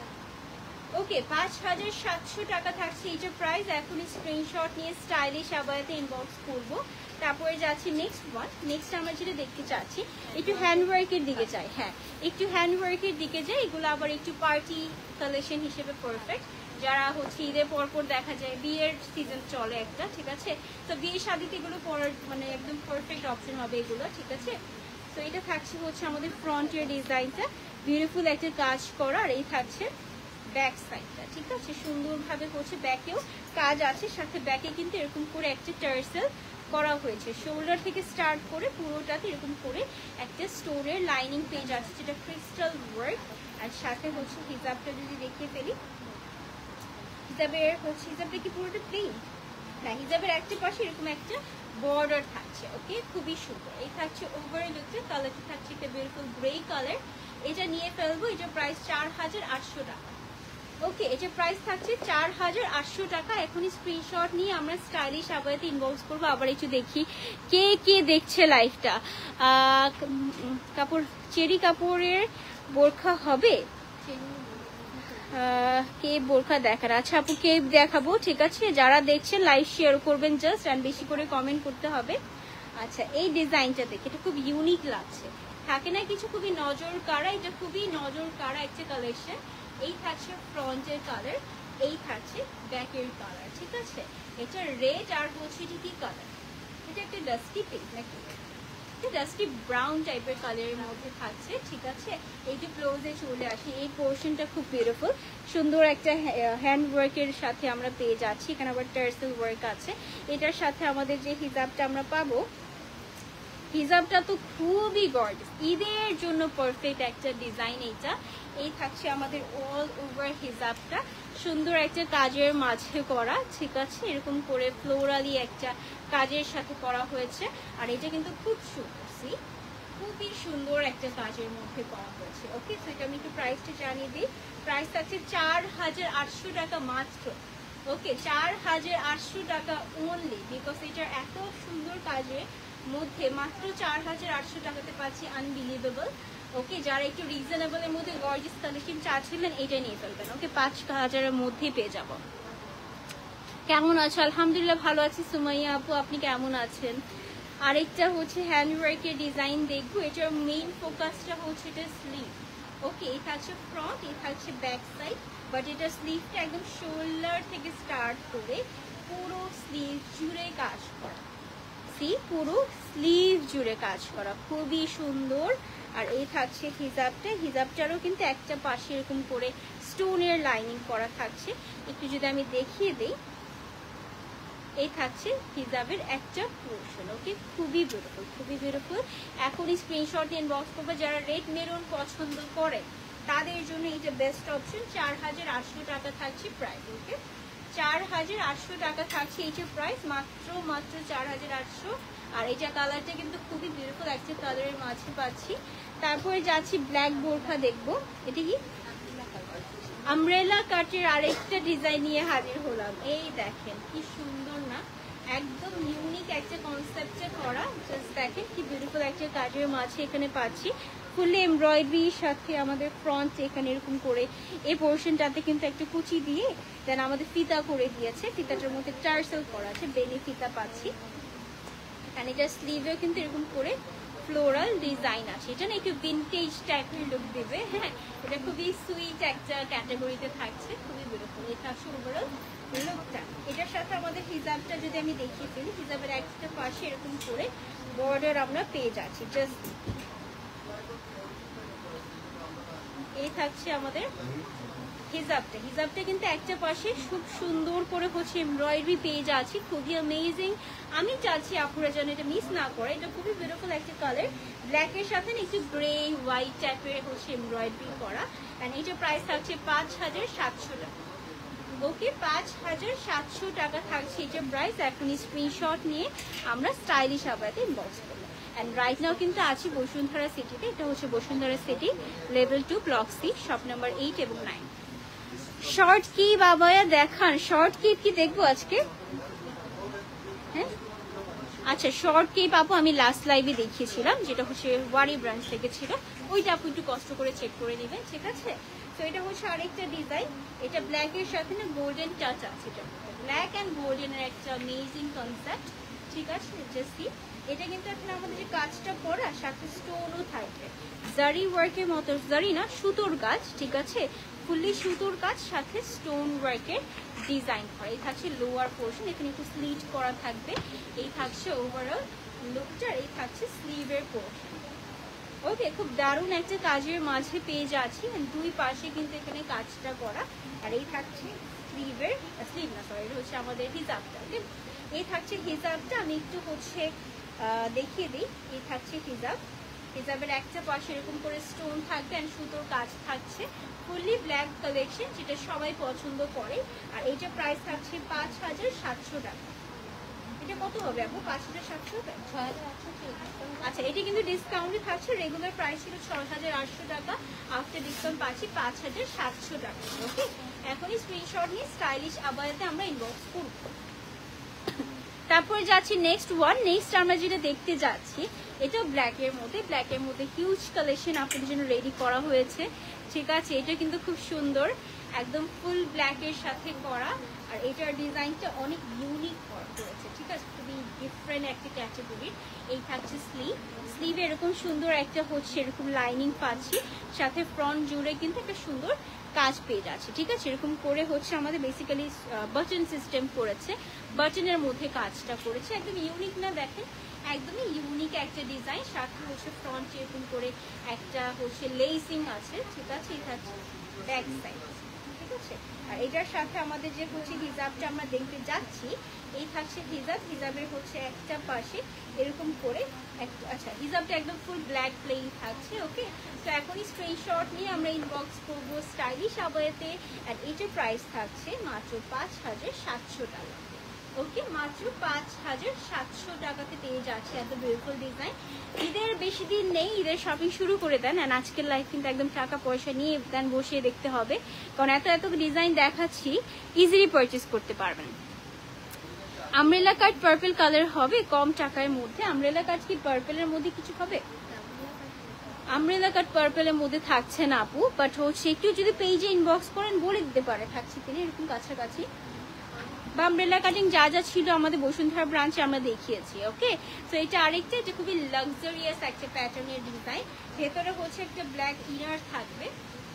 Speaker 1: ওকে, 5700 টাকা থাকছে এইটার প্রাইস। এখন স্ক্রিনশট নিয়ে স্টাইলিশ আবায়াতে ইনবক্স করবো। তারপরে যাচ্ছি নেক্সট ওয়ান। নেক্সট আমরা যেটা দেখতে চাচ্ছি একটু হ্যান্ডওয়ার্কের দিকে যাই। হ্যাঁ, একটু হ্যান্ডওয়ার্কের দিকে যাই। এগুলো আবার একটু পার্টি কালেকশন হিসেবে পারফেক্ট, যারা হচ্ছে ঈদের পরপর দেখা যায় বিয়ের সিজন চলে একটা, ঠিক আছে? তো বিয়ের শাদিতে এগুলো পরার মানে একদম পারফেক্ট অপশন হবে এগুলো, ঠিক আছে? তো এটা থাকছে হচ্ছে আমাদের ফ্রন্টের ডিজাইনটা, বিউটিফুল একটা কাজ করা। আর এই থাকছে ব্যাক সাইডটা, ঠিক আছে? সুন্দরভাবে হচ্ছে ব্যাকেও কাজ আছে, সাথে ব্যাকে কিন্তু এরকম করে একটা টার্সেল করা হয়েছে। শোল্ডার থেকে স্টার্ট করে পুরোটাতে এরকম করে একটা স্টোনের লাইনিং পেজ আছে, যেটা ক্রিস্টাল ওয়ার্ক। আর সাথে হচ্ছে হিজাবটা যদি দেখিয়ে ফেলি, হিজাবের হচ্ছে হিজাবটা কি পুরোটা প্লেন না, হিজাবের একটা পাশে এরকম একটা বর্ডার থাকছে। ওকে, খুবই সুন্দর। এই থাকছে ওভার লুকটা, কালারটা থাকছে একটা বিউটিফুল গ্রে কালার। এটা নিয়ে ফেলবো, এটা প্রাইস 4800 টাকা। ওকে, এটা প্রাইস থাকছে 4800 টাকা। এখনই স্ক্রিনশট নিয়ে আমরা স্টাইলিশ আবায়াতে ইনবক্স করবো। আবার একটু দেখি কে কে দেখছে লাইভটা। কাপড় চেরি কাপড়ের বোরখা হবে, কে বোরখা দেখার? আচ্ছা আপু, কে দেখাবো, ঠিক আছে? যারা দেখছেন লাইভ শেয়ার করবেন জাস্ট, অ্যান্ড বেশি করে কমেন্ট করতে হবে। আচ্ছা, এই ডিজাইনটা দেখে এটা খুব ইউনিক লাগছে, থাকে না কিছু খুবই নজর কাড়া, এটা খুবই নজর কাড়া একটা কালেকশন। এই থাকছে ফ্রন্টের কালার, এই থাকছে ব্যাকের কালার, ঠিক আছে? এটা রেড আর হচ্ছে এটা কি কালার? এটা একটা ডাস্টি পিঙ্ক নাকি ডাস্টি ব্রাউন টাইপের কালারের মধ্যে থাকছে, ঠিক আছে? এই যে ব্লাউজে চলে আসে, এই পোর্শনটা খুব বিউটিফুল, সুন্দর একটা হ্যান্ড ওয়ার্কের সাথে আমরা পেয়ে যাচ্ছি। এখানে আবার টার্সেল ওয়ার্ক আছে। এটার সাথে আমাদের যে হিজাবটা আমরা পাবো, হিজাবটা তো খুবই গর্জিয়াস, ঈদের জন্য পারফেক্ট একটা ডিজাইন এইটা। এই থাকছে আমাদের অল ওভার হিজাবটা, সুন্দর একটা কাজের মাঝে করা, ঠিক আছে? এরকম করে ফ্লোরালি একটা কাজের সাথে করা হয়েছে। আর এটা কিন্তু খুব সুন্দর, খুবই সুন্দর একটা কাজের মধ্যে করা হয়েছে। ওকে, তো এটা আমি একটু প্রাইসটা জানিয়ে দিই। প্রাইস আছে 4800 টাকা মাত্র। ওকে, 4800 টাকা অনলি, বিকজ এটার এত সুন্দর কাজের মধ্যে মাত্র 4800 টাকাতে পাচ্ছি, আনবিলিভেবল। ওকে, যারা একটু রিজনেবলের মধ্যে গর্জিয়াস কালেকশন চাচ্ছিলেন এটা নিয়ে ফেলবেন। ওকে, 5000-এর মধ্যেই পেয়ে যাব। কেমন আছো? আলহামদুলিল্লাহ ভালো আছি সুমাইয়া আপু, আপনি কেমন আছেন? আরেকটা হচ্ছে হ্যান্ডওয়ার্কের ডিজাইন দেখবো। এটার মেইন ফোকাসটা হচ্ছে এটা স্লিভ। ওকে, এই থাকছে ফ্রন্ট, এই থাকছে ব্যাক সাইড, বাট এটা স্লিভটা একদম শোল্ডার থেকে স্টার্ট করে পুরো স্লিভ জুড়ে কাজ করা। পুরো স্লিভ জুড়ে কাজ করা, খুবই সুন্দর। আর এই থাকছে হিজাবটা, হিজাবটারও কিন্তু একটা পাশে এরকম করে স্টোনের লাইনিং করা থাকছে। একটু যদি আমি দেখিয়ে দিই, এই থাকছে হিজাবের একটা পোর্শন। ওকে, খুবই বিউটিফুল, খুবই বিউটিফুল। এখনই স্ক্রিনশট ইনবক্স করবে। যারা রেড মেরুন পছন্দ করে তাদের জন্য এটা বেস্ট অপশন। 4800 টাকা থাকছে প্রাইস। ওকে, 4800 টাকা থাকছে এইটার প্রাইস, মাত্র 4800। আর এইটা কালারটা কিন্তু খুবই বিউটিফুল একটা কালারের মাঝে পাচ্ছি। তারপরে যাচ্ছি ব্ল্যাক বোরখা দেখবো। এটা কি আমব্রেলা কাটের আরেকটা ডিজাইন নিয়ে হাজির হলাম। এই দেখেন কি সুন্দর না, একদম ইউনিক একটা কনসেপ্টে করা। জাস্ট দেখেন কি বিউটিফুল একটা কাজের মাঝে এখানে পাচ্ছি, ফুললি এমব্রয়ডারির সাথে আমাদের ফ্রন্ট এখানে এরকম করে এই পোর্শনটাতে কিন্তু একটা কুচি দিয়ে দেন আমাদের ফিতা করে দিয়েছে। ফিতাটার মধ্যে টার্সেল করা আছে, বেনি ফিতা পাচ্ছি। আর এটা স্লিভেও কিন্তু এরকম করে ফ্লোরাল ডিজাইন আছে। এটা না একটু ভিনটেজ টাইপের লুক দেবে। হ্যাঁ, এটা খুবই সুইট একটা ক্যাটাগরিতে থাকছে, খুবই বিউটিফুল। এটা আসলে ওভারঅল লুকটা। এটার সাথে আমাদের হিজাবটা যদি আমি দেখিয়ে ফেলি, হিজাবের একটা পাশে এরকম করে বর্ডার আমরা পেয়ে যাচ্ছি। জাস্ট এই থাকছে আমাদের হিজাবটা। হিজাবটা কিন্তু একটা পাশে খুব সুন্দর করে হচ্ছে এমব্রয়ডারি পেজ আছে, খুবই অ্যামেজিং। আমি চাচ্ছি আপুরা যেন এটা মিস না করে। এটা খুবই বিউটিফুল একটা কালার, ব্ল্যাকের সাথে একটু গ্রে হোয়াইট টাইপের হচ্ছে এমব্রয়ডারি করা। এন্ড এটা প্রাইস থাকছে 5700 টাকা। ওকে, 5700 টাকা থাকছে এটা প্রাইস। এখন স্ক্রিনশট নিয়ে আমরা স্টাইলিশ আবায়াতে ইনবক্স করব। অ্যান্ড রাইট নাও কিন্তু আছি বসুন্ধরা সিটিতে। এটা হচ্ছে Bashundhara city level 2 block C, shop number 8 এবং 9। শর্ট কি বাবায়া দেখান, শর্ট কিপ কি দেখবো আজকে? হ্যাঁ, আচ্ছা, শর্ট কিপ আপু আমি লাস্ট লাইভে দেখিয়েছিলাম, যেটা হচ্ছে ওয়ারি ব্রাঞ্চ থেকে ছিল। ওইটা আপু একটু কষ্ট করে চেক করে নেবেন, ঠিক আছে? তো এটা হচ্ছে আরেকটা ডিজাইন। এটা ব্ল্যাকের সাথে না গোল্ডেন টাচ আছে, এটা ব্ল্যাক অ্যান্ড গোল্ডেনের একটা অ্যামেজিং কনসেপ্ট, ঠিক আছে জাস্ট এটা কিন্তু এখন আমাদের যে কাজটা করা সাথে স্টোনও থাকবে, জারি ওয়ার্কের মতো, জারি না সুতোর কাজ, ঠিক আছে, ফুললি সুতোর কাজ সাথে স্টোন ওয়ার্কের ডিজাইন করা। এই থাকছে লোয়ার পোর্শন, এখানে একটু স্লিট করা থাকবে, এই থাকছে ওভারঅল লুকটা, এই থাকছে স্লিভের পোর্শন। ওকে, খুব দারুণ একটা কাজের মাঝে পেয়ে যাচ্ছি, দুই পাশে কিন্তু এখানে কাজটা করা। আর এই থাকছে স্লিভের, স্লিভ না সরি, এটা হচ্ছে আমাদের হিজাবটা। ওকে, এই থাকছে হিজাবটা, আমি একটু হচ্ছে দেখিয়ে দিই। এই থাকছে হিজাব, হিজাবের একটা পাশে এরকম করে স্টোন থাকবে অ্যান্ড সুতোর কাজ থাকছে, ফুললি ব্ল্যাক কালেকশন যেটা সবাই পছন্দ করে। আর এইটা প্রাইস থাকছে 5700 টাকা। এটা কত হবে আপু? 5700 হবে? আচ্ছা, এটা কিন্তু ডিসকাউন্টে থাকছে, রেগুলার প্রাইস ছিল 6800 টাকা, আফটার ডিসকাউন্ট পাচ্ছি 5700 টাকা। ওকে, এখনই স্ক্রিনশট নিয়ে স্টাইলিশ আবায়াতে আমরা ইনবক্স করব। তারপর যাচ্ছি নেক্সট ওয়ান। নেক্সট আমরা যেটা দেখতে যাচ্ছি এটা ব্ল্যাকের মধ্যে, ব্ল্যাকের মধ্যে হিউজ কালেকশন আপনাদের জন্য রেডি করা হয়েছে, ঠিক আছে। এটা কিন্তু খুব সুন্দর, একদম ফুল ব্ল্যাকের সাথে করা। আর এটার ডিজাইনটা অনেক ইউনিক করা হয়েছে, ঠিক আছে, খুবই ডিফারেন্ট একটা ক্যাটাগরির। এই থাকছে স্লিভ, স্লিভে এরকম সুন্দর একটা হচ্ছে এরকম লাইনিং পাচ্ছি, সাথে ফ্রন্ট জুড়ে কিন্তু একটা সুন্দর কাজ পেয়ে যাচ্ছে, ঠিক আছে। এরকম করে হচ্ছে আমাদের বেসিক্যালি বাটন সিস্টেম করেছে, বাটনের মধ্যে কাজটা করেছে, একদম ইউনিক না? দেখেন একদমই ইউনিক একটা ডিজাইন, সাথে হচ্ছে ফ্রন্ট এরকম করে একটা হচ্ছে লেসিং আছে, ঠিক আছে। এই থাকছে ব্যাক সাইড, ঠিক আছে। আর এটার সাথে আমাদের যে হচ্ছে হিজাবটা আমরা দেখতে যাচ্ছি, এই থাকছে হিজাব, হিজাবের হচ্ছে একটা পাশে এরকম করে একটা, আচ্ছা হিজাবটা একদম ফুল ব্ল্যাক প্লেন থাকছে। ওকে, তো এখনই স্ক্রিনশট নিয়ে আমরা ইনবক্স করবো স্টাইলিশ আবায়াতে। আর এটার প্রাইস থাকছে মাত্র 5700 টাকা। ওকে, মাত্র 5700 টাকাতে পেয়ে যাচ্ছে এত বিউটিফুল ডিজাইন। ঈদের বেশি দিন নেই, ঈদের শপিং শুরু করে দেন। আর আজকের লাইফ কিন্তু একদম টাকা পয়সা নিয়ে দেন বসিয়ে দেখতে হবে, কারণ এত এত ডিজাইন দেখাচ্ছি, ইজিলি পারচেস করতে পারবেন। আমব্রেলা কাট পার্পল কালার হবে কম টাকার মধ্যে। আমব্রেলা কাট কি পার্পলের মধ্যে কিছু হবে? আমব্রেলা কাট পার্পলের মধ্যে থাকছে না আপু, বাট হচ্ছে একটু যদি পেজে ইনবক্স করেন বলে দিতে পারে থাকছে কিনা, এরকম কাছাকাছি। বা আমব্রেলা কাটিং যা যা ছিল আমাদের বসুন্ধরা ব্রাঞ্চে আমরা দেখিয়েছি। ওকে, তো এটা আরেকটা, এটা খুবই লাক্সারিয়াস একটা প্যাটার্নের ডিজাইন, ভেতরে হচ্ছে একটা ব্ল্যাক ইনার থাকবে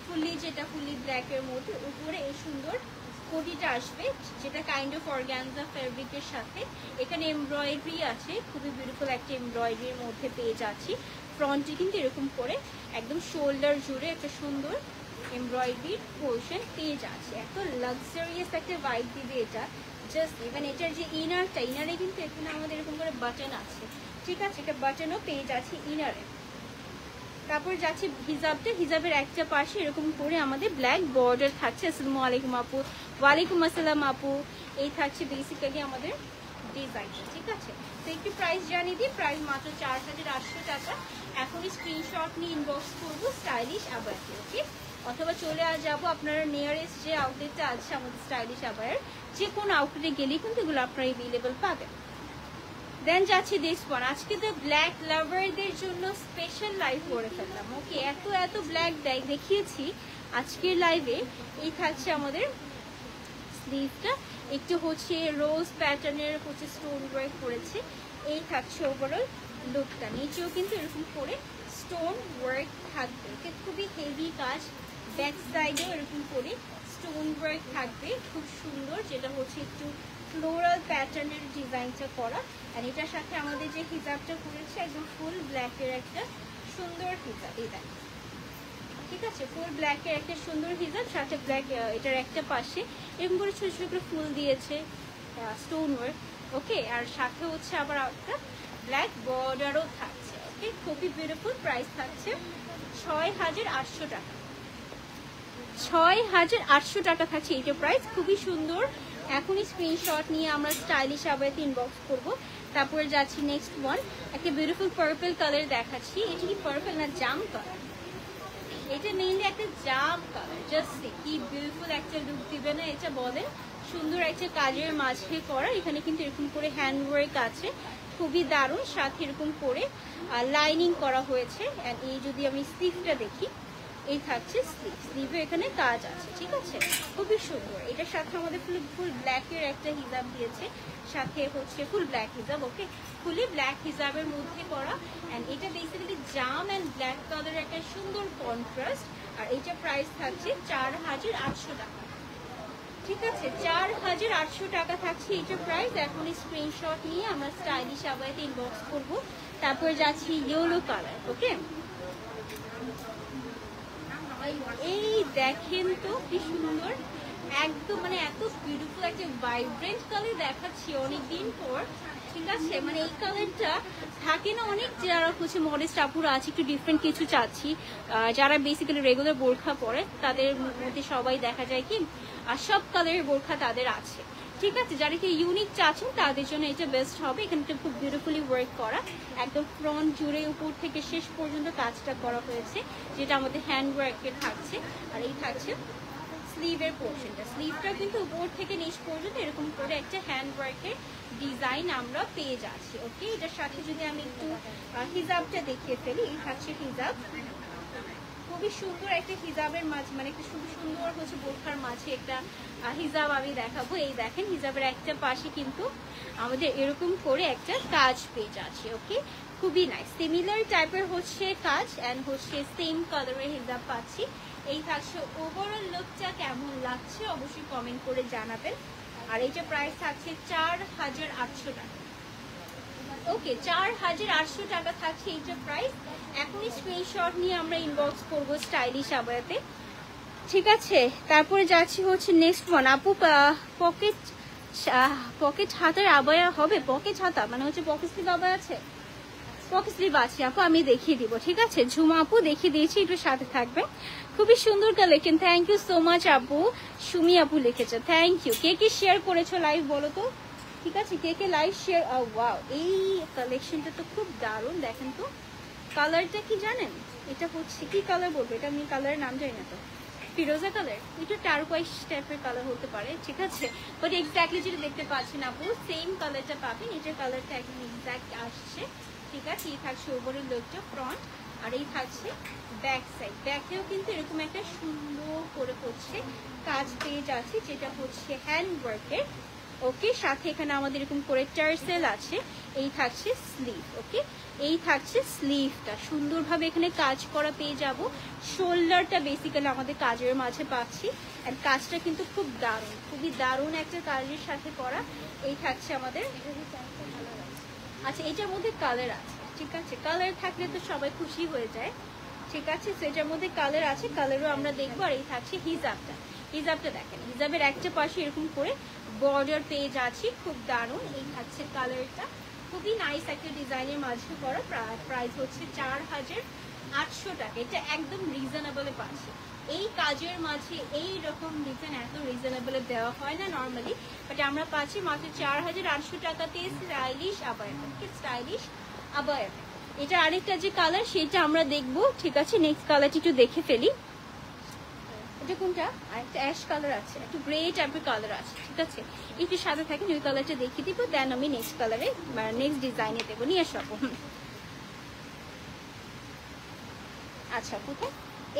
Speaker 1: ফুললি, যেটা ফুললি ব্ল্যাকের মধ্যে, উপরে এই সুন্দর কোটিটা আসবে যেটা কাইন্ড অফ অর্গানজা ফেব্রিকের সাথে। এখানে এমব্রয়ডারি আছে, খুবই বিউটিফুল একটা এমব্রয়ডারির মধ্যে পেয়ে যাচ্ছি। ফ্রন্টে কিন্তু এরকম করে একদম শোল্ডার জুড়ে একটা সুন্দর এমব্রয়ডারি পোর্শন পেয়ে যাচ্ছে, এত লাক্সারিয়াস একটা ভাইব দিবে এটা জাস্ট। ইভেন এটার যে ইনারটা, ইনারে কিন্তু এখানে আমাদের এরকম করে বাটন আছে, ঠিক আছে, এটা বাটনও পেয়ে যাচ্ছি ইনারে। তারপর যাচ্ছে হিজাবটা, হিজাবের একটা পাশে এরকম করে আমাদের ব্ল্যাক বর্ডার থাকছে। আসসালামু আলাইকুম আপু। ওয়ালাইকুম আসসালাম আপু। এই থাকছে বেসিক্যালি আমাদের ডিজাইন, ঠিক আছে। তো একটু প্রাইস জানিয়ে দিই, প্রাইস মাত্র 4800 টাকা। এখনই স্ক্রিনশট নিয়ে ইনবক্স করবো স্টাইলিশ আবায়াতে। ওকে, অথবা চলে যাবো আপনারা নিয়ারেস্ট যে আউটলেটটা আছে আমাদের স্টাইলিশ আবায়ার, যে কোনো আউটলেটে গেলেই কিন্তু এগুলো আপনারা অ্যাভেলেবল পাবেন। দেন যাচ্ছি দিস ওয়ান, আজকে তো ব্ল্যাক লাভারদের জন্য স্পেশাল লাইভ করে ফেললাম। ওকে, এত এত ব্ল্যাক দেখিয়েছি আজকের লাইভে। এই থাকছে আমাদের স্লিভটা, একটু হচ্ছে রোজ প্যাটার্নের হচ্ছে স্টোন ওয়ার্ক করেছে। এই থাকছে ওভারঅল লুকটা, নিচেও কিন্তু এরকম করে স্টোন ওয়ার্ক থাকবে, খুবই হেভি কাজ। ব্যাক সাইডেও এরকম করে স্টোন ওয়ার্ক থাকবে, খুব সুন্দর, যেটা হচ্ছে একটু ফ্লোরাল প্যাটার্নের ডিজাইনটা করা। আর এটার সাথে আমাদের যে হিজাবটা করেছে একদম ফুল ব্ল্যাকের একটা সুন্দর হিজাব, এই দেখ, ঠিক আছে, ফুল ব্ল্যাকের একটা সুন্দর হিজাব, সাথে ব্ল্যাক এটার একটা পাশে এরকম করে ছোট ছোট করে ফুল দিয়েছে স্টোন ওয়ার্ক। ওকে, আর সাথে হচ্ছে আবার একটা ব্ল্যাক বর্ডারও থাকছে। ওকে, খুবই বিউটিফুল। প্রাইস থাকছে 6800 টাকা। 6800 টাকা থাকছে এইটা প্রাইস, খুবই সুন্দর। এখনই স্ক্রিনশট নিয়ে আমরা স্টাইলিশ আবায়াতে ইনবক্স করব। তারপরে যাচ্ছি নেক্সট ওয়ান, একটা বিউটিফুল পার্পল কালার দেখাচ্ছি। এটা কি পার্পল না জাম কালার? এটা মেইনলি একটা জাম কালার, জাস্ট কি বিউটিফুল একটা লুক দিবে না এটা বলেন। সুন্দর একটা কাজের মাঝে করা, এখানে কিন্তু এরকম করে হ্যান্ড ওয়ার্ক আছে, খুবই দারুণ, সাথে এরকম করে লাইনিং করা হয়েছে। এই যদি আমি স্লিভটা দেখি, এই থাকছে স্লিভ, স্লিভে এখানে কাজ আছে, ঠিক আছে, খুবই সুন্দর। এটার সাথে আমাদের ফুল ব্ল্যাকের একটা হিজাব দিয়েছে, সাথে হচ্ছে ফুল ব্ল্যাক হিজাব, ওকে, ফুলি ব্ল্যাক হিজাবের মধ্যে করা। অ্যান্ড এটা বেসিক্যালি জাম অ্যান্ড ব্ল্যাক কালারের একটা সুন্দর কন্ট্রাস্ট। আর এইটা প্রাইস থাকছে 4800 টাকা, ঠিক আছে, 4800 টাকা থাকছে এইটা প্রাইস। এখন স্ক্রিনশট নিয়ে আমরা স্টাইলিশ আবায়াতে ইনবক্স করবো। তারপর যাচ্ছি ইয়েলো কালার, ওকে, এই দেখেন তো কি সুন্দর, একদম মানে এত বিউটিফুল একটা ভাইব্রেন্ট কালার দেখাচ্ছি অনেকদিন পর, ঠিক আছে। মানে এই কালারটা থাকে না অনেক, যারা হচ্ছে মডেস্ট আপুরা আছে একটু ডিফারেন্ট কিছু চাচ্ছি, যারা বেসিক্যালি রেগুলার বোরখা পরে তাদের মধ্যে সবাই দেখা যায় কি সব কালারের বোরখা তাদের আছে, ঠিক আছে। যারা কি ইউনিক চাচ্ছেন তাদের জন্য এটা বেস্ট হবে। এখানটা খুব বিউটিফুলি ওয়ার্ক করা, একদম ফ্রন্ট জুড়ে উপর থেকে শেষ পর্যন্ত কাজটা করা হয়েছে, যেটা আমাদের হ্যান্ড ওয়ার্কের থাকছে। আর এই থাকছে স্লিভের পোর্শনটা, স্লিভটা কিন্তু উপর থেকে নিচ পর্যন্ত এরকম করে একটা হ্যান্ড ওয়ার্কের ডিজাইন আমরা পেয়ে যাচ্ছি, ওকে। এটার সাথে যদি আমি একটু হিজাবটা দেখিয়ে ফেলি, এই থাকছে হিজাব, খুবই সুন্দর একটা হিজাবের মাঝে, মানে একটা খুবই সুন্দর হচ্ছে বোরখার মাঝে একটা হিজাব আমি দেখাবো। এই দেখেন হিজাবের একটা পাশে কিন্তু আমাদের এরকম করে একটা কাজ পেয়ে যাচ্ছে, ওকে, খুবই নাইস, সিমিলার টাইপের হচ্ছে কাজ অ্যান্ড হচ্ছে সেম কালারের হিজাব পাচ্ছি। এই থাকছে ওভারঅল লুকটা কেমন লাগছে অবশ্যই কমেন্ট করে জানাবেন। আর এইটা প্রাইস থাকছে 4800 টাকা, ওকে, 4800 টাকা থাকছে এইটা প্রাইস। এখনই স্ক্রিনশট নিয়ে আমরা ইনবক্স করবো স্টাইলিশ আবায়াতে, ঠিক আছে। তারপরে যাচ্ছি হচ্ছে নেক্সট ওয়ান, আপু পকেট হাতার আবায়া হবে, পকেট হাতা মানে হচ্ছে পকেট স্লিভ আবায়া আছে, পকেট স্লিভ আছে আপু, আমি দেখিয়ে দিব, ঠিক আছে। ঝুমা আপু দেখিয়ে দিয়েছি, একটু সাথে থাকবে, খুবই সুন্দর collection. Thank you so much আপু, সুমি আপু লিখেছে, থ্যাংক ইউ। কে কে শেয়ার করেছো লাইভ বলো তো, ঠিক আছে, কে কে লাইভ শেয়ার, ওয়াও এই কালেকশনটা তো খুব দারুণ। দেখেন তো কালারটা কি জানেন, এটা হচ্ছে কি কালার বলবো, এটা আমি কালারের নাম জানি না তো, ফিরোজা কালার, এটা টার্কোয়াইজ টাইপের কালার হতে পারে, ঠিক আছে, বাট এক্স্যাক্টলি যেটা দেখতে পাচ্ছেন আপু সেম কালারটা পাবেন। এটার কালারটা একদম এক্স্যাক্ট আসছে, ঠিক আছে। এই থাকছে ওপরের লুকটা ফ্রন্ট, আর এই থাকছে ব্যাক সাইড, ব্যাকেও কিন্তু এরকম একটা সুন্দর করে হচ্ছে কাজ পেয়ে যাচ্ছে, যেটা হচ্ছে হ্যান্ড ওয়ার্কের, ওকে। সাথে এখানে আমাদের এরকম করে টার্সেল আছে। এই থাকছে স্লিভ, ওকে, এই থাকছে স্লিভটা সুন্দরভাবে এখানে কাজ করা পেয়ে যাব। শোল্ডারটা বেসিক্যালি আমাদের কাজের মাঝে পাচ্ছি, এন্ড কাজটা কিন্তু খুব দারুণ, খুবই দারুণ একটা কাজের সাথে করা। এই থাকছে আমাদের, আচ্ছা এটার মধ্যে কালার আছে, ঠিক আছে, কালার থাকলে তো সবাই খুশি হয়ে যায়, ঠিক আছে। তো এটার মধ্যে কালার আছে, কালারও আমরা দেখবো। আর এই থাকছে হিজাবটা, হিজাবটা দেখেন, হিজাবের একটা পাশে এরকম করে বর্ডার পেয়ে যাচ্ছি, খুব দারুণ। এই থাকছে কালারটা, খুবই নাইস একটা ডিজাইনের মাঝে করা, প্রাইস হচ্ছে 4800 টাকা। এটা একদম রিজনেবলে পাচ্ছি, এই কাজের মাঝে এই রকম ডিজাইন এত রিজনেবলে দেওয়া হয় না নর্মালি, বাট আমরা পাচ্ছি মাত্র 4800 টাকাতে স্টাইলিশ আবায়া, স্টাইলিশ আবায়া। এটা আরেকটা যে কালার সেটা আমরা দেখবো, ঠিক আছে। নেক্সট কালারটি একটু দেখে ফেলি, এটা কোনটা, আরেকটা অ্যাশ কালার আছে, একটু গ্রে টাইপের কালার আছে, ঠিক আছে। একটু সাথে থাকেন, ওই কালারটা দেখিয়ে দিব, দেন আমি নেক্সট কালারে নেক্সট ডিজাইনে দেবো, নিয়ে আসবো। আচ্ছা কোথায়,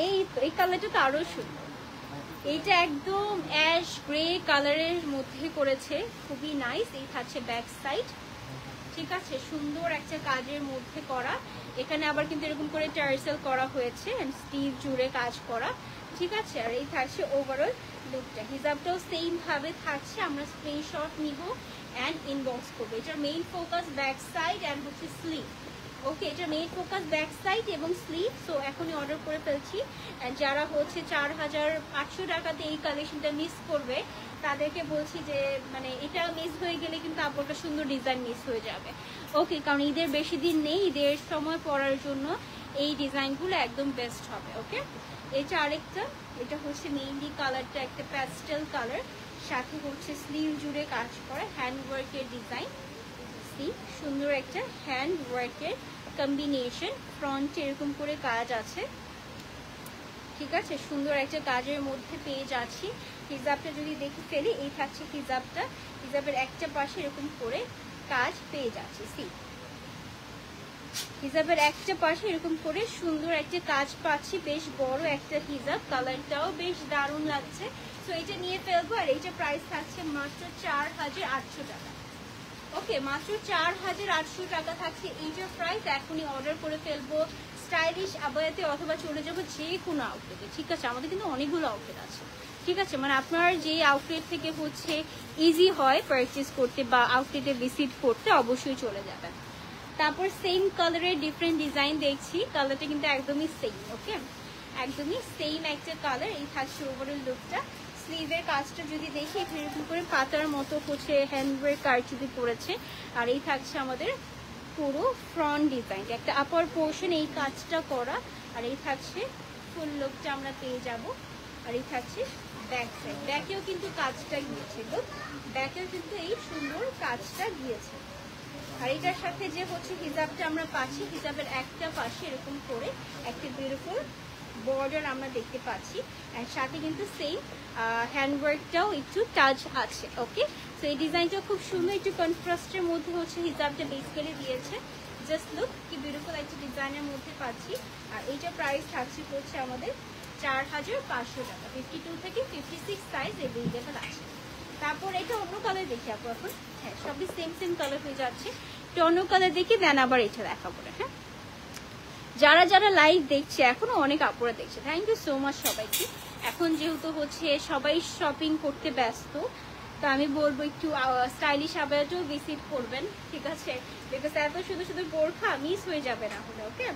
Speaker 1: এই তো এই কালারটা তো আরো সুন্দর, এইটা একদম অ্যাশ গ্রে কালারের মধ্যে করেছে, খুবই নাইস। এই থাকছে ব্যাক সাইড, ঠিক আছে, সুন্দর একটা কাজের মধ্যে করা। এখানে আবার কিন্তু এরকম করে টার্সেল করা হয়েছে, এন্ড স্টিভ জুড়ে কাজ করা, ঠিক আছে। আর এই থাকছে ওভারঅল লুকটা, হিজাবটাও সেম ভাবে থাকছে। আমরা স্ক্রিনশট নিব অ্যান্ড ইনবক্স করবো। এটার main focus back side and হচ্ছে স্লিভ, ওকে, এটা মেইন ফোকাস ব্যাক সাইড এবং স্লিভ। সো এখনই অর্ডার করে ফেলছি, অ্যান্ড যারা হচ্ছে 4800 টাকাতে এই কালেকশনটা মিস করবে তাদেরকে বলছি যে মানে এটা মিস হয়ে গেলে কিন্তু আপনার সুন্দর ডিজাইন মিস হয়ে যাবে, ওকে। কারণ ঈদের বেশি দিন নেই, ঈদের সময় পরার জন্য এই ডিজাইনগুলো একদম বেস্ট হবে, ওকে। এটা আরেকটা, এটা হচ্ছে মেইনলি কালারটা একটা প্যাস্টেল কালার, সাথে হচ্ছে স্লিভ জুড়ে কাজ করা হ্যান্ড ওয়ার্কের ডিজাইন, সুন্দর একটা হ্যান্ড ওয়ার্কের কম্বিনেশন, ফ্রন্টে এরকম করে কাজ আছে, ঠিক আছে, সুন্দর একটা কাজের মধ্যে পেয়ে যাচ্ছি। হিজাবটা যদি দেখে ফেলি, এই থাকছে হিজাবটা, হিজাবের একটা পাশে এরকম করে কাজ পেয়ে যাচ্ছে, হিজাবের একটা পাশে এরকম করে সুন্দর একটা কাজ পাচ্ছি, বেশ বড় একটা হিজাব, কালারটাও বেশ দারুণ লাগছে। তো এটা নিয়ে ফেলবো। আর এইটা প্রাইস থাকছে মাত্র 4800 টাকা। ওকে, মাত্র 4800 টাকা থাকছে এইটার প্রাইস। এখনই অর্ডার করে ফেলবো স্টাইলিশ আবায়াতে অথবা চলে যাবো যে কোনো আউটলেটে। ঠিক আছে, আমাদের কিন্তু অনেকগুলো আউটলেট আছে। ঠিক আছে, মানে আপনার যে আউটলেট থেকে হচ্ছে ইজি হয় পারচেজ করতে বা আউটলেটে ভিজিট করতে অবশ্যই চলে যাবেন। তারপর সেম কালারের ডিফারেন্ট ডিজাইন দেখছি, কালারটা কিন্তু একদমই সেম। ওকে, একদমই সেম একটা কালার। এই থাকছে ওভারঅল লুকটা। স্লিভের কাজটা যদি দেখি এখানে এরকম করে পাতার মতো হচ্ছে হ্যান্ডওয়ার্ক কাজ যদি পড়েছে। আর এই থাকছে আমাদের পুরো ফ্রন্ট ডিজাইন, একটা আপার পোর্শন এই কাজটা করা। আর এই থাকছে ফুল লুকটা আমরা পেয়ে যাব। আর এই থাকছে ব্যাক সাইড, ব্যাকেও কিন্তু কাজটা গিয়েছে। লুক, ব্যাকেও কিন্তু এই সুন্দর কাজটা গিয়েছে। আর এটার সাথে যে হচ্ছে হিজাবটা আমরা পাচ্ছি, হিজাবের একটা পাশে এরকম করে একটা বিউটিফুল বর্ডার আমরা দেখতে পাচ্ছি। আর সাথে কিন্তু সেম হ্যান্ডওয়ার্কটাও একটু টাচ আছে। ওকে, তো এই ডিজাইনটা খুব সুন্দর, একটু কন্ট্রাস্টের মধ্যে হচ্ছে হিজাবটা বেসিক্যালি দিয়েছে। জাস্ট লুক কি বিউটিফুল একটা ডিজাইনের মধ্যে পাচ্ছি। আর এইটা প্রাইস থাকছে হচ্ছে আমাদের 4500 টাকা। 52 থেকে 56 সাইজ এভেলেবেল আছে। তারপর এটা অন্য কালার দেখি আপু এখন। হ্যাঁ, সবই সেম সেম কালার হয়ে যাচ্ছে। এটা অন্য কালার দেখি, দেন আবার এটা দেখাবো। হ্যাঁ, যারা যারা লাইভ দেখছে এখনো অনেক আপুরা দেখছে, থ্যাংক ইউ সো মাচ সবাইকে। এখন যেহেতু হচ্ছে সবাই শপিং করতে ব্যস্ত, তো আমি বলবো একটু স্টাইলিশ আবায়াটাও ভিজিট করবেন। ঠিক আছে, বিকজ এত শুধু শুধু বোরখা মিস হয়ে যাবে না হলে। ওকে,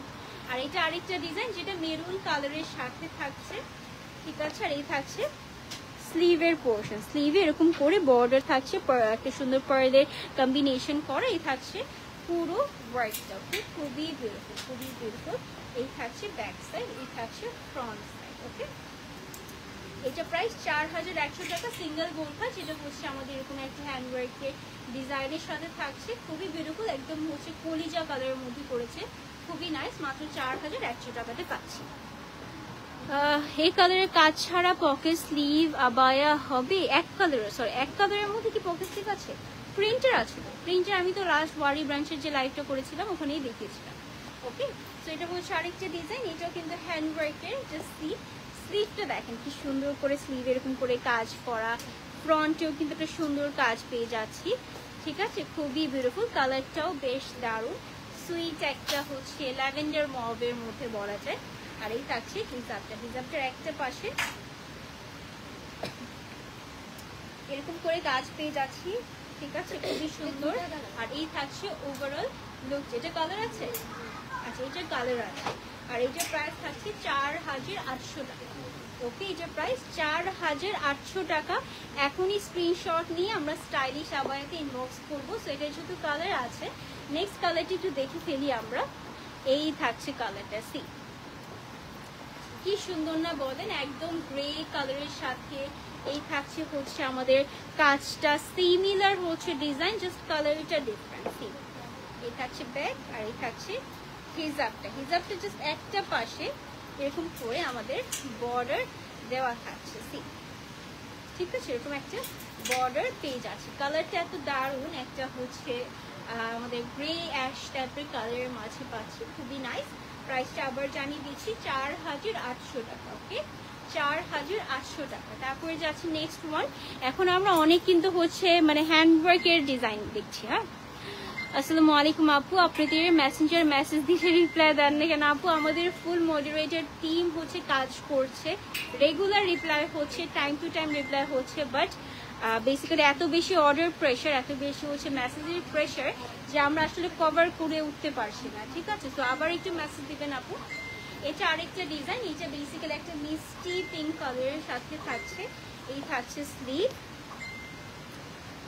Speaker 1: আর এটা আরেকটা ডিজাইন যেটা মেরুন কালারের সাথে থাকছে। ঠিক আছে, আর এই থাকছে স্লিভের পোর্শন, স্লিভে এরকম করে বর্ডার থাকছে, একটা সুন্দর পার্লের কম্বিনেশন করা। এই থাকছে পুরো ওয়ার্কটা। ওকে, খুবই বিউটিফুল, খুবই বিউটিফুল। এই থাকছে ব্যাক সাইড, এই থাকছে ফ্রন্ট সাইড। ওকে, এটা প্রাইস 4100 টাকা। সিঙ্গেল বোরখা যেটা হচ্ছে আমাদের এরকম একটা হ্যান্ডওয়ার্কের ডিজাইনের সাথে থাকছে, খুবই বিউটিফুল, একদম হচ্ছে কলিজা কালারের মধ্যে করেছে, খুবই নাইস। মাত্র 4100 টাকাতে পাচ্ছি। এই কালারের কাজ ছাড়া পকেট স্লিভ আবায়া হবে এক কালারের, সরি এক কালারের মধ্যে কি পকেট স্লিভ আছে? প্রিন্টার আছে, প্রিন্টার আমি তো লাস্ট ওয়ারি ব্রাঞ্চের যে লাইভটা করেছিলাম ওখানেই দেখিয়েছিলাম। ওকে, তো এটা হচ্ছে আরেকটা ডিজাইন, এটাও কিন্তু হ্যান্ডওয়ার্কের। জাস্ট স্লিভটা দেখেন কি সুন্দর করে স্লিভ এরকম করে কাজ করা, ফ্রন্টেও কিন্তু একটা সুন্দর কাজ পেয়ে যাচ্ছি। ঠিক আছে, খুবই বিউটিফুল, কালারটাও বেশ দারুণ, সুইট একটা হচ্ছে ল্যাভেন্ডার মবের মধ্যে বলা যায়। আর এই থাকছে হিজাবটা, হিজাবটার একটা পাশে এরকম করে কাজ পেয়ে যাচ্ছি। ঠিক আছে, খুবই সুন্দর। আর এই থাকছে ওভারঅল লুক। যেটা কালার আছে, আচ্ছা এটার কালার আছে। আর এইটার প্রাইস থাকছে 4800 টাকা। ওকে, এটার প্রাইস 4800 টাকা। এখনই স্ক্রিনশট নিয়ে আমরা স্টাইলিশ আবায়াতে ইনবক্স করবো। সো এটার শুধু কালার আছে, নেক্সট কালারটি একটু দেখে ফেলি আমরা। এই থাকছে কালারটা, সি কি সুন্দর না বলেন, একদম গ্রে কালারের সাথে এই থাকছে হচ্ছে আমাদের কাজটা সিমিলার হচ্ছে ডিজাইন, জাস্ট কালারটা ডিফারেন্ট। এই থাকছে ব্যাক, আর এই থাকছে হিজাবটা। হিজাবটা জাস্ট একটা পাশে এরকম করে আমাদের বর্ডার দেওয়া থাকছে। সি ঠিক আছে, এরকম একটা বর্ডার পেজ আছে। কালারটা এত দারুণ, একটা হচ্ছে আমাদের গ্রে অ্যাশ টাইপের কালারের মাঝে পাচ্ছি, খুবই নাইস। প্রাইসটা আবার জানিয়ে দিচ্ছি 4800 টাকা। ওকে, 4800 টাকা। তারপরে যাচ্ছি নেক্সট ওয়ান। এখন আমরা অনেক কিন্তু হচ্ছে মানে হ্যান্ডওয়ার্কের ডিজাইন দেখছি। হ্যাঁ, আসসালামু আলাইকুম আপু, আপনাদের মেসেঞ্জার মেসেজ দিয়ে রিপ্লাই দেন না কেন আপু? আমাদের ফুল মডারেটর টিম হচ্ছে কাজ করছে, রেগুলার রিপ্লাই হচ্ছে, টাইম টু টাইম রিপ্লাই হচ্ছে, বাট বেসিক্যালি এত বেশি অর্ডার প্রেশার, এত বেশি হচ্ছে মেসেজের প্রেশার যে আমরা আসলে কভার করে উঠতে পারছি না। ঠিক আছে, তো আবার একটু মেসেজ দিবেন আপু। এটা আরেকটা ডিজাইন, এটা বেসিক্যালি একটা মিষ্টি পিঙ্ক কালারের সাথে থাকছে। এই থাকছে স্লিভ।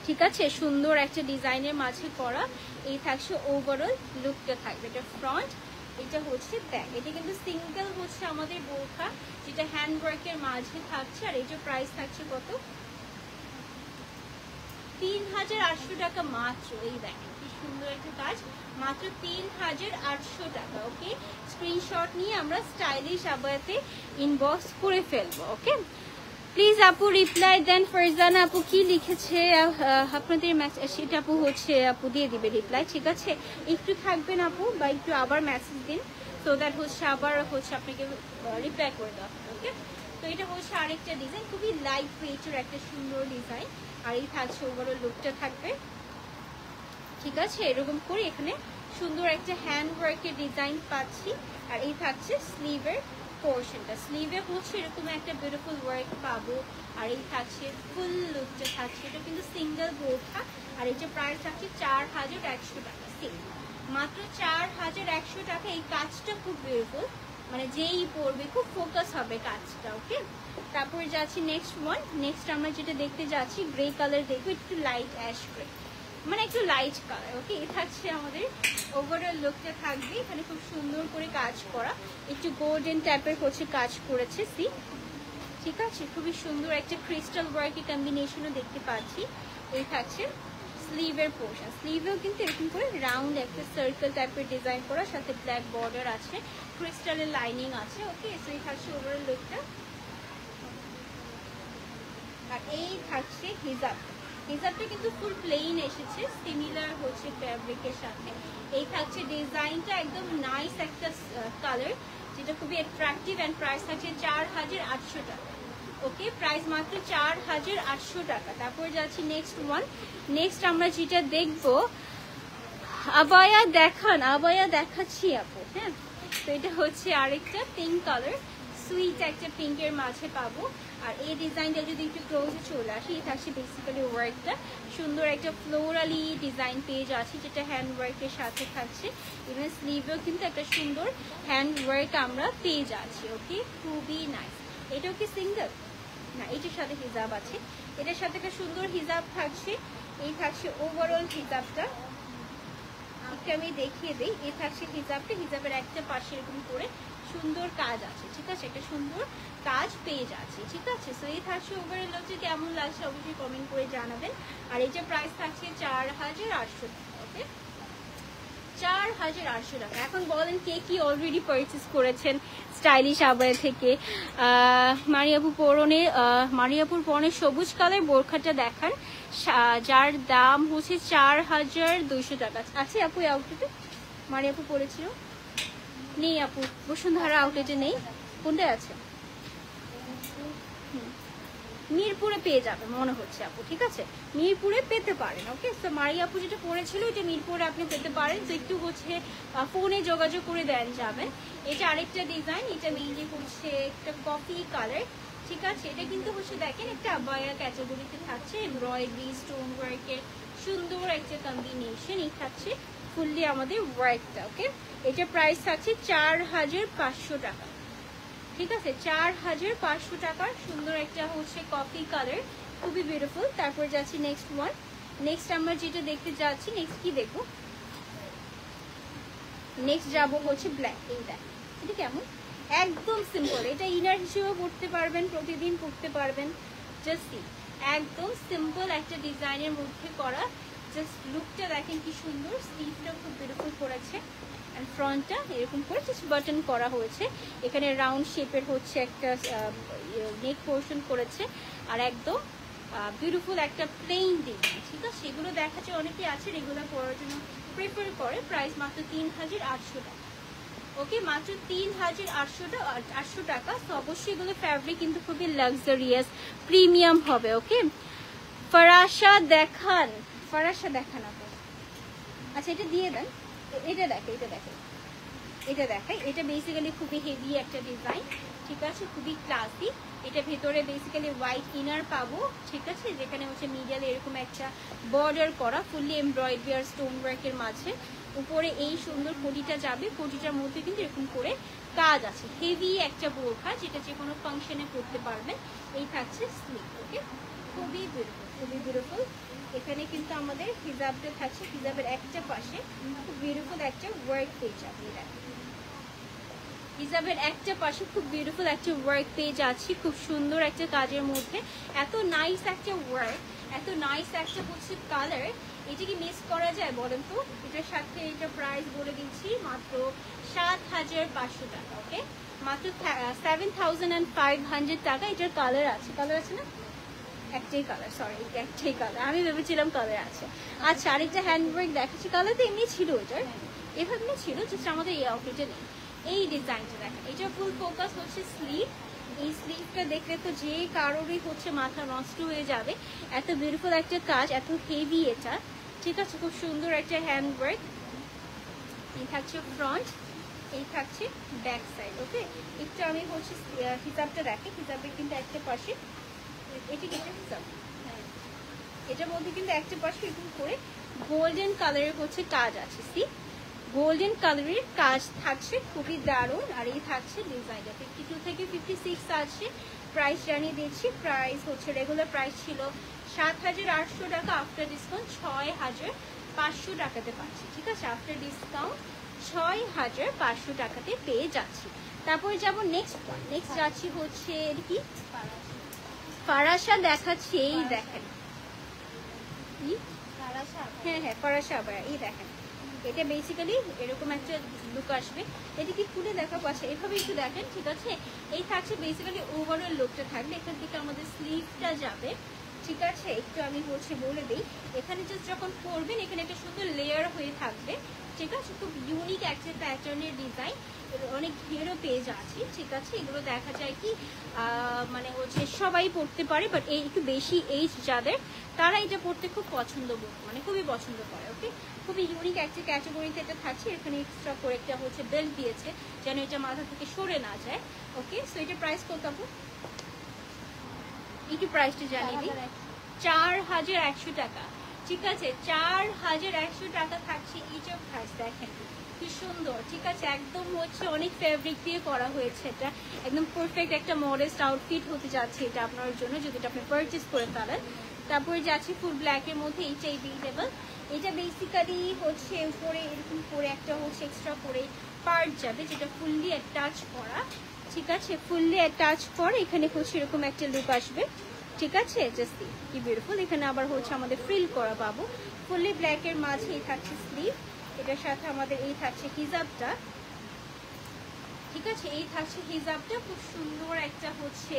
Speaker 1: ঠিক আছে, সুন্দর একটা ডিজাইনের মাঝে করা। এই থাকছে ওভারঅল লুকটা থাকবে। এটা ফ্রন্ট, এটা হচ্ছে ব্যাক। এটা কিন্তু সিঙ্গেল হচ্ছে আমাদের বোরখা যেটা হ্যান্ডওয়ার্কের মাঝে থাকছে। আর এইটার প্রাইস থাকছে কত? 3800 টাকা মাত্র। এই দেখেন কি সুন্দর একটা কাজ, মাত্র 3800 টাকা। ওকে, স্ক্রিনশট নিয়ে আমরা স্টাইলিশ আবায়াতে ইনবক্স করে ফেলবো। ওকে, প্লিজ আপু রিপ্লাই দেন। ফারজানা আপু কি লিখেছে আপনাদের সেটা আপু হচ্ছে আপু দিয়ে দিবে রিপ্লাই, ঠিক আছে? একটু থাকবেন আপু বা একটু আবার মেসেজ দিন, তো দ্যাট হচ্ছে আবার হচ্ছে আপনাকে রিপ্লাই করে দেওয়া হবে। ওকে, তো এটা হচ্ছে আরেকটা ডিজাইন, খুবই লাইট ওয়েটের একটা সুন্দর ডিজাইন। আর এই থাকছে ওভারঅল লুকটা থাকবে, ঠিক আছে? এরকম করে এখানে সুন্দর একটা হ্যান্ড ওয়ার্কের ডিজাইন পাচ্ছি। আর এই থাকছে স্লিভের পোর্শনটা, স্লিভে হচ্ছে এরকম একটা বিউটিফুল ওয়ার্ক পাবো। আর এই থাকছে ফুল লুকটা থাকছে, এটা কিন্তু সিঙ্গেল বোরখা। আর এটা প্রাইস থাকছে 4100 টাকা, মাত্র 4100 টাকা। এই কাজটা খুব বিউটিফুল, মানে যেই পরবে খুব ফোকাস হবে কাজটা। ওকে, তারপরে যাচ্ছি নেক্সট ওয়ান। নেক্সট আমরা যেটা দেখতে যাচ্ছি গ্রে কালার দেখবো, একটু লাইট অ্যাশ গ্রে, মানে একটু লাইট কালার। ওকে, এ থাকছে আমাদের ওভারঅল লুকটা থাকবে। এখানে খুব সুন্দর করে কাজ করা, একটু গোল্ডেন টাইপের হচ্ছে কাজ করেছে, সি, ঠিক আছে? খুবই সুন্দর একটা ক্রিস্টাল ওয়ার্কের কম্বিনেশনও দেখতে পাচ্ছি। এই থাকছে স্লিভের পোর্শন, স্লিভেও কিন্তু এরকম করে রাউন্ড একটা সার্কেল টাইপের ডিজাইন করা, সাথে ব্ল্যাক বর্ডার আছে, ক্রিস্টালের লাইনিং আছে। ওকে, সো এই থাকছে ওভারঅল লুকটা। আর এই থাকছে হিজাব, হিজাবটা কিন্তু ফুল প্লেন এসেছে, সিমিলার হচ্ছে ফ্যাব্রিকের সাথে। এই থাকছে ডিজাইনটা, একদম নাইস একটা কালার, যেটা খুবই অ্যাট্রাকটিভ। অ্যান্ড প্রাইস থাকছে 4800 টাকা। ওকে, প্রাইস মাত্র 4800 টাকা। তারপর যাচ্ছি নেক্সট ওয়ান। নেক্সট আমরা যেটা দেখবো আবায়া দেখান, আবায়া দেখাচ্ছি আপু। হ্যাঁ, তো এটা হচ্ছে আরেকটা পিঙ্ক কালার, সুইট একটা পিঙ্কের মাঝে পাবো। আর এই ডিজাইনটা যদি একটু ক্লোজে চলে আসি, এই থাকছে বেসিক্যালি ওয়ার্কটা, সুন্দর একটা ফ্লোরালি ডিজাইন পেয়ে যাচ্ছি, যেটা হ্যান্ড ওয়ার্কের সাথে থাকছে। ইভেন স্লিভেও কিন্তু একটা সুন্দর হ্যান্ড ওয়ার্ক আমরা পেয়ে যাচ্ছি। ওকে, খুবই নাইস। এটাও কি সিঙ্গেল না, এটার সাথে হিজাব আছে, এটার সাথে একটা সুন্দর হিজাব থাকছে। এই থাকছে ওভারঅল হিজাবটা, একটু আমি দেখিয়ে দিই। এই থাকছে হিজাবটা, হিজাবের একটা পাশে এরকম করে সুন্দর কাজ আছে, ঠিক আছে? একটা সুন্দর কাজ পেয়ে যাচ্ছে, ঠিক আছে? সো এই থাকছে ওভারঅল লুক, কেমন লাগছে অবশ্যই কমেন্ট করে জানাবেন। আর এই যে প্রাইস থাকছে 4800 টাকা। ওকে, 4800 টাকা। এখন বলেন কে কি অলরেডি পারচেস করেছেন স্টাইলিশ আবায়া থেকে? মারিয়াপুর পরনের সবুজ কালার বোরখাটা দেখান, যার দাম হচ্ছে 4200 টাকা। আছে আপু এই আউটলেটে? মারিয়াপু পরেছিল? নেই আপু, বসুন্ধরা আউটলেটে নেই। কোনটায় আছে? মিরপুরে পেয়ে যাবে মনে হচ্ছে আপু, ঠিক আছে? মিরপুরে পেতে পারেন। ওকে, তো মারি আপু যেটা পড়েছিল এটা মিরপুরে আপনি পেতে পারেন। তো একটু হচ্ছে ফোনে যোগাযোগ করে দেন যাবেন। এটা আরেকটা ডিজাইন, এটা মেইনলি হচ্ছে একটা কফি কালার, ঠিক আছে? এটা কিন্তু হচ্ছে দেখেন একটা আবায়া ক্যাটাগরিতে থাকছে, এমব্রয়ডারি স্টোন ওয়ার্কের সুন্দর একটা কম্বিনেশন। এই থাকছে ফুললি আমাদের ওয়ার্কটা। ওকে, এটা প্রাইস থাকছে 4500 টাকা, ঠিক আছে? 4500 টাকার সুন্দর একটা হচ্ছে কফি কালার, খুবই বিউটিফুল। তারপর যাচ্ছি নেক্সট ওয়ান। নেক্সট আমরা যেটা দেখতে যাচ্ছি, নেক্সট কি দেখবো? নেক্সট যাবো হচ্ছে ব্ল্যাক। এই দেখ, এটা কেমন, একদম সিম্পল। এটা ইনার হিসেবেও পড়তে পারবেন, প্রতিদিন পড়তে পারবেন। জাস্ট সি, একদম সিম্পল একটা ডিজাইনের মধ্যে করা। জাস্ট লুকটা দেখেন কি সুন্দর, স্লিভটা খুব বিউটিফুল করেছে। অ্যান্ড ফ্রন্টটা এরকম করে জাস্ট বাটন করা হয়েছে। এখানে রাউন্ড শেপের হচ্ছে একটা নেক পোর্শন করেছে। আর একদম বিউটিফুল একটা প্লেন ডিজাইন, ঠিক আছে? সেগুলো দেখাচ্ছে অনেকেই আছে রেগুলার পরার জন্য প্রেফার করে। প্রাইস মাত্র 3800 টাকা। ওকে, মাত্র 3800 টাকা। তো অবশ্যই এগুলো ফ্যাব্রিক কিন্তু খুবই লাক্সারিয়াস প্রিমিয়াম হবে। ওকে, ফরাসা দেখান, ফরাসা দেখান আপনার। আচ্ছা, এটা দিয়ে দেন। এটা দেখে, এটা দেখে, এটা দেখাই। এটা বেসিক্যালি খুবই হেভি একটা ডিজাইন, ঠিক আছে? খুবই ক্লাসি। এটা ভেতরে বেসিক্যালি হোয়াইট ইনার পাবো, ঠিক আছে? যেখানে হচ্ছে মিডিয়ালে এরকম একটা বর্ডার করা, ফুললি এমব্রয়ডারি আর স্টোন ওয়ার্কের মাঝে। উপরে এই সুন্দর কোটিটা যাবে, কোটিটার মধ্যে কিন্তু এরকম করে কাজ আছে। হেভি একটা বোরখা, যেটা যে কোনো ফাংশনে পরতে পারবেন। এই থাকছে স্লিভ। ওকে, খুবই বিউটিফুল, খুবই বিউটিফুল। এখানে কিন্তু আমাদের হিজাবটা থাকছে, হিজাবের একটা পাশে খুব বিউটিফুল একটা ওয়ার্ক পেয়ে যাবে। হিজাবের একটা পাশে খুব বিউটিফুল একটা ওয়ার্ক পেয়ে যাচ্ছি, খুব সুন্দর একটা কাজের মধ্যে। এত নাইস একটা ওয়ার্ক, এত নাইস একটা হচ্ছে কালার, এটা কি মিস করা যায় বলেন তো? এটার সাথে এটা প্রাইস বলে দিচ্ছি মাত্র 7500 টাকা। ওকে, মাত্র 7500 টাকা। এটার কালার আছে, কালার আছে না? একটাই কালার, সরি একটাই কালার, আমি ভেবেছিলাম কালার আছে। আচ্ছা, আরেকটা হ্যান্ডব্যাগ দেখাচ্ছি। কালার তো এমনি ছিল, ওটার এভাবে ছিল, জাস্ট আমাদের এই আউটফিটে নেই। এই ডিজাইনটা দেখেন, এটা ফুল ফোকাস হচ্ছে স্লিভ। এই স্লিভটা দেখলে তো যে কারোরই হচ্ছে মাথা নষ্ট হয়ে যাবে, এত বিউটিফুল একটা কাজ, এত হেভি এটা। ঠিক আছে, খুব সুন্দর একটা হ্যান্ডব্যাগ। এই থাকছে ফ্রন্ট, এই থাকছে ব্যাক সাইড। ওকে, একটু আমি হচ্ছে হিসাবটা রাখি। হিসাবে কিন্তু একটা পাশে এটা কি হিসাব, হ্যাঁ, এটার মধ্যে কিন্তু একটা পাশে এরকম করে গোল্ডেন কালারের হচ্ছে কাজ আছে। সি, গোল্ডেন কালারের কাজ থাকছে, খুবই দারুণ। আর এই থাকছে ডিজাইনটা 52 থেকে 56 আছে। প্রাইস জানিয়ে দিচ্ছি, প্রাইস হচ্ছে রেগুলার প্রাইস ছিল 7800 টাকা, আফটার ডিসকাউন্ট 6500 টাকাতে পাচ্ছি। ঠিক আছে, আফটার ডিসকাউন্ট 6500 টাকাতে পেয়ে যাচ্ছি। তারপরে যাবো নেক্সট ওয়ান। নেক্সট যাচ্ছি হচ্ছে কি ফারাসা দেখাচ্ছি। এই দেখেন, হ্যাঁ হ্যাঁ ফারাসা আবায়া। এই দেখেন, এটা বেসিক্যালি এরকম একটা লুক আসবে। এটা কি খুলে দেখা পাচ্ছে, এভাবে একটু দেখেন। ঠিক আছে, এই থাকছে বেসিক্যালি ওভারঅল লুকটা থাকবে। এখান থেকে আমাদের স্লিভটা যাবে। ঠিক আছে, একটু আমি হচ্ছে বলে দিই, এখানে জাস্ট যখন পরবেন এখানে একটা সুন্দর লেয়ার হয়ে থাকবে। ঠিক আছে, খুব ইউনিক একটা প্যাটার্নের ডিজাইন, অনেক ঘেরও পেয়ে যাচ্ছি। ঠিক আছে, এগুলো দেখা যায় কি মানে হচ্ছে সবাই পড়তে পারে, বাট এই একটু বেশি এইজ যাদের, তারা এটা পড়তে খুব পছন্দ মানে খুবই পছন্দ করে। ওকে, খুবই ইউনিক একটা ক্যাটাগরিতে এটা থাকছে। এখানে এক্সট্রা করে একটা হচ্ছে বেল্ট দিয়েছে যেন এটা মাথা থেকে সরে না যায়। ওকে, সো এটা প্রাইস কত আপু? একটু প্রাইসটা জানিয়ে দিই, 4100 টাকা। ঠিক আছে, 4100 টাকা থাকছে এইটার প্রাইস। দেখেন কি সুন্দর। ঠিক আছে, একদম হচ্ছে অনেক ফেব্রিক দিয়ে করা হয়েছে। এটা একদম পারফেক্ট একটা মডেস্ট আউটফিট হতে যাচ্ছে এটা আপনার জন্য, যদি এটা আপনি পারচেস করে ফেলেন। তারপরে যাচ্ছে ফুল ব্ল্যাকের মধ্যে, এইটাই বিউটিফুল। এটা বেসিক্যালি হচ্ছে উপরে এরকম করে একটা হচ্ছে এক্সট্রা করে পার্ট যাবে, যেটা ফুললি অ্যাটাচ করা। ঠিক আছে, ফুললি অ্যাটাচ করে এখানে হচ্ছে এরকম একটা লুক আসবে। ঠিক আছে, জাস্ট কি বিউটিফুল। এখানে আবার হচ্ছে আমাদের ফ্রিল করা পাবো। ফুললি ব্ল্যাকের মাঝে এই থাকছে স্লিভ, এটার সাথে আমাদের এই থাকছে হিজাবটা। ঠিক আছে, এই থাকছে হিজাবটা, খুব সুন্দর একটা হচ্ছে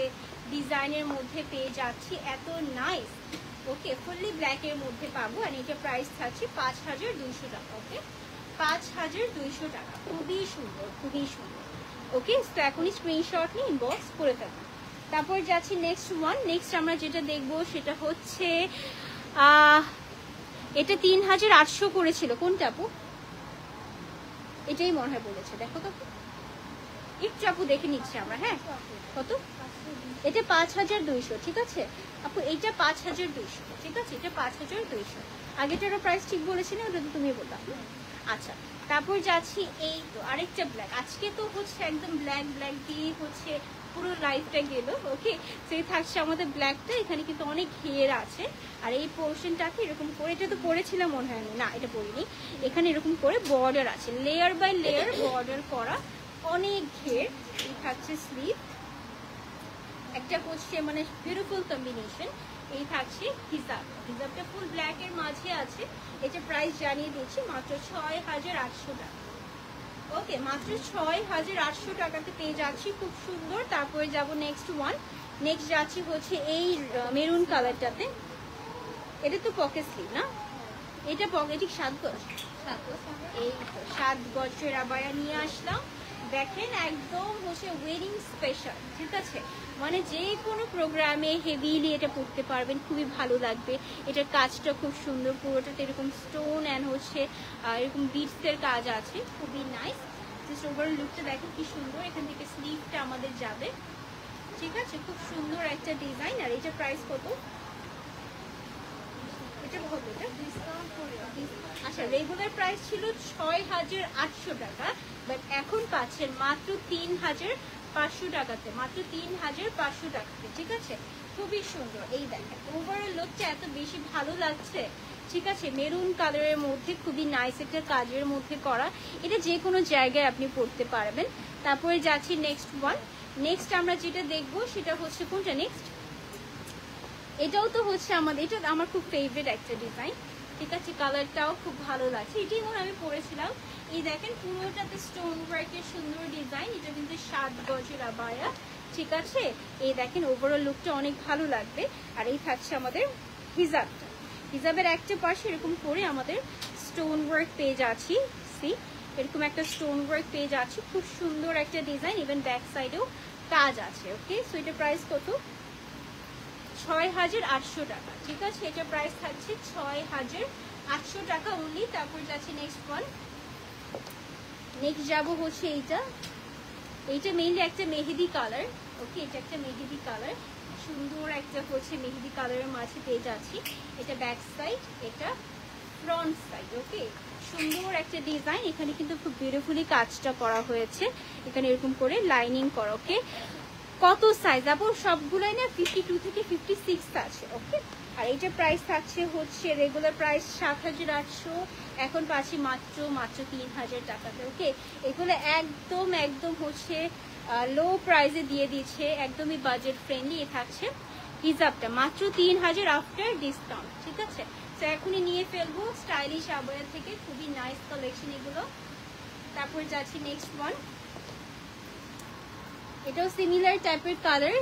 Speaker 1: ডিজাইনের মধ্যে পেয়ে যাচ্ছি, এত নাইস। ওকে, ফুললি ব্ল্যাকের মধ্যে পাবো। আর এটা প্রাইস থাকছে 5200 টাকা। ওকে, 5200 টাকা, খুবই সুন্দর, খুবই সুন্দর। ওকে, তো এখনই স্ক্রিনশট নিয়ে ইনবক্স করে ফেলবেন। তারপর যাচ্ছি নেক্সট ওয়ান। নেক্সট আমরা যেটা দেখবো সেটা হচ্ছে এটা 3800 করেছিল। কোনটা আপু? এটাই মনে হয় বলেছে, দেখো তো একটু আপু দেখে নিচ্ছি আমরা। হ্যাঁ, কত? এটা 5200। ঠিক আছে আপু, এইটা 5200। ঠিক আছে, এটা 5200। আগেটারও প্রাইস ঠিক বলেছি না? ওটা তো তুমি বললাম। আচ্ছা, তারপর যাচ্ছি এই তো আরেকটা ব্ল্যাক। আজকে তো হচ্ছে একদম ব্ল্যাক ব্ল্যাক দিয়ে হচ্ছে পুরো লাইফটা গেল। ওকে, সেই থাকছে আমাদের ব্ল্যাকটা। এখানে কিন্তু অনেক ঘের আছে, আর এই পোর্শনটাকে এরকম করে, এটা তো পরেছিলাম মনে হয় না, এটা পরিনি। এখানে এরকম করে বর্ডার আছে, লেয়ার বাই লেয়ার বর্ডার করা, অনেক ঘের। এই থাকছে স্লিভ, একটা হচ্ছে মানে বিউটিফুল কম্বিনেশন। এই থাকছে হিজাব, হিজাবটা ফুল ব্ল্যাকের মাঝে আছে। এটা প্রাইস জানিয়ে দিচ্ছি মাত্র 6800 টাকা। ওকে, মাত্র 6800 টাকাতে পেয়ে যাচ্ছি, খুব সুন্দর। তারপরে যাব নেক্সট ওয়ান। নেক্সট যাচ্ছি হচ্ছে এই মেরুন কালারটাতে। এটা তো পকেট স্লিভ না, এটা পকেটিক 7 গজ। এই তো 7 গজের আবায়া নিয়ে আসলাম। দেখেন একদম হচ্ছে ওয়েডিং স্পেশাল। ঠিক আছে, মানে যে কোনো প্রোগ্রামে হেভিলি এটা পরতে পারবেন, খুবই ভালো লাগবে। এটার কাজটা খুব সুন্দর, পুরোটাতে এরকম স্টোন অ্যান্ড হচ্ছে এরকম বিটসের কাজ আছে, খুবই নাইস। জাস্ট ওভারঅল লুকটা দেখেন কি সুন্দর। এখান থেকে স্লিভটা আমাদের যাবে। ঠিক আছে, খুব সুন্দর একটা ডিজাইন। আর এটা প্রাইস কত? এটা কত? এটা ডিসকাউন্ট করে, আচ্ছা রেগুলার প্রাইস ছিল 6800 টাকা, বাট এখন পাচ্ছেন মাত্র 3500 টাকাতে, মাত্র 3500 টাকাতে। ঠিক আছে, খুবই সুন্দর। এই দেখেন ওভারঅল লুকটা এত বেশি ভালো লাগছে। ঠিক আছে, মেরুন কালারের মধ্যে খুবই নাইস একটা কাজের মধ্যে করা, এটা যে কোনো জায়গায় আপনি পরতে পারবেন। তারপরে যাচ্ছি নেক্সট ওয়ান। নেক্সট আমরা যেটা দেখবো সেটা হচ্ছে কোনটা? নেক্সট এটাও তো হচ্ছে আমাদের, এটা আমার খুব ফেভারিট একটা ডিজাইন, ঠিক আছে, কালারটাও খুব ভালো লাগছে। এটাই মনে আমি পরেছিলাম। এই দেখেন পুরোটাতে স্টোন ওয়ার্কের সুন্দর ডিজাইন, এটা কিন্তু 7 গজের আবায়া, ঠিক আছে। এই দেখেন ওভারঅল লুকটা অনেক ভালো লাগবে। আর এই থাকছে আমাদের হিজাবটা, হিজাবের একটা পাশে এরকম করে আমাদের স্টোন ওয়ার্ক পেয়ে যাচ্ছি, সি এরকম একটা স্টোন ওয়ার্ক পেয়ে যাচ্ছি, খুব সুন্দর একটা ডিজাইন, ইভেন ব্যাক সাইডেও কাজ আছে। ওকে, সো এটা প্রাইস কত? 6800 টাকা, ঠিক আছে। এটা প্রাইস থাকছে 6800 টাকা অনলি। তারপর যাচ্ছে নেক্সট ওয়ান, নেক্সট যাবো হচ্ছে এইটা মেইনলি একটা মেহেদি কালার। ওকে, এটা একটা মেহেদি কালার, সুন্দর একটা হচ্ছে মেহেদি কালারের মাঝে পেয়ে যাচ্ছি। এটা ব্যাক সাইড, এটা ফ্রন্ট সাইড। ওকে, সুন্দর একটা ডিজাইন, এখানে কিন্তু খুব বিউটিফুলি কাজটা করা হয়েছে, এখানে এরকম করে লাইনিং করা। ওকে, কত সাইজ আপু? সবগুলোই না 52 থেকে 56 আছে। ওকে, আর এইটা প্রাইস থাকছে হচ্ছে রেগুলার প্রাইস 7800, এখন পাচ্ছি মাত্র 3000 টাকাতে। ওকে, এগুলো একদম হচ্ছে লো প্রাইসে দিয়ে দিচ্ছে, একদমই বাজেট ফ্রেন্ডলি থাকছে। হিজাবটা মাত্র 3000 আফটার ডিসকাউন্ট, ঠিক আছে। তো এখনই নিয়ে ফেলবো স্টাইলিশ আবায়া থেকে, খুবই নাইস কালেকশন এগুলো। তারপর যাচ্ছি নেক্সট ওয়ান, এটাও সিমিলার টাইপের কালার,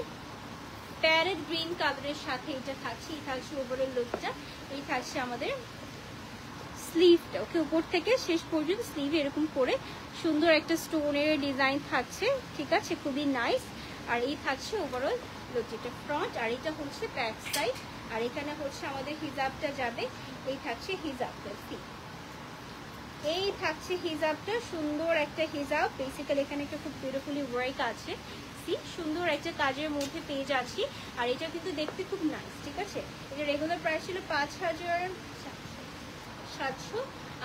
Speaker 1: প্যারেট গ্রিন কালারের সাথে এটা থাকছে। এই থাকছে ওভারঅল লুকটা, এই থাকছে আমাদের স্লিভটা। ওকে, উপর থেকে শেষ পর্যন্ত স্লিভে এরকম করে সুন্দর একটা স্টোনের ডিজাইন থাকছে, ঠিক আছে, খুবই নাইস। আর এই থাকছে ওভারঅল লুক, যেটা ফ্রন্ট, আর এটা হচ্ছে ব্যাক সাইড। আর এখানে হচ্ছে আমাদের হিজাবটা যাবে, এই থাকছে হিজাবটা, এই থাকছে হিজাবটা, সুন্দর একটা হিজাব। বেসিক্যালি এখানে একটা খুব বিউটিফুলি ওয়ার্ক আছে, সুন্দর একটা কাজের মধ্যে পেয়ে যাচ্ছি। আর এটা কিন্তু দেখতে খুব নাইস, ঠিক আছে। এটা রেগুলার প্রাইস ছিল 5700,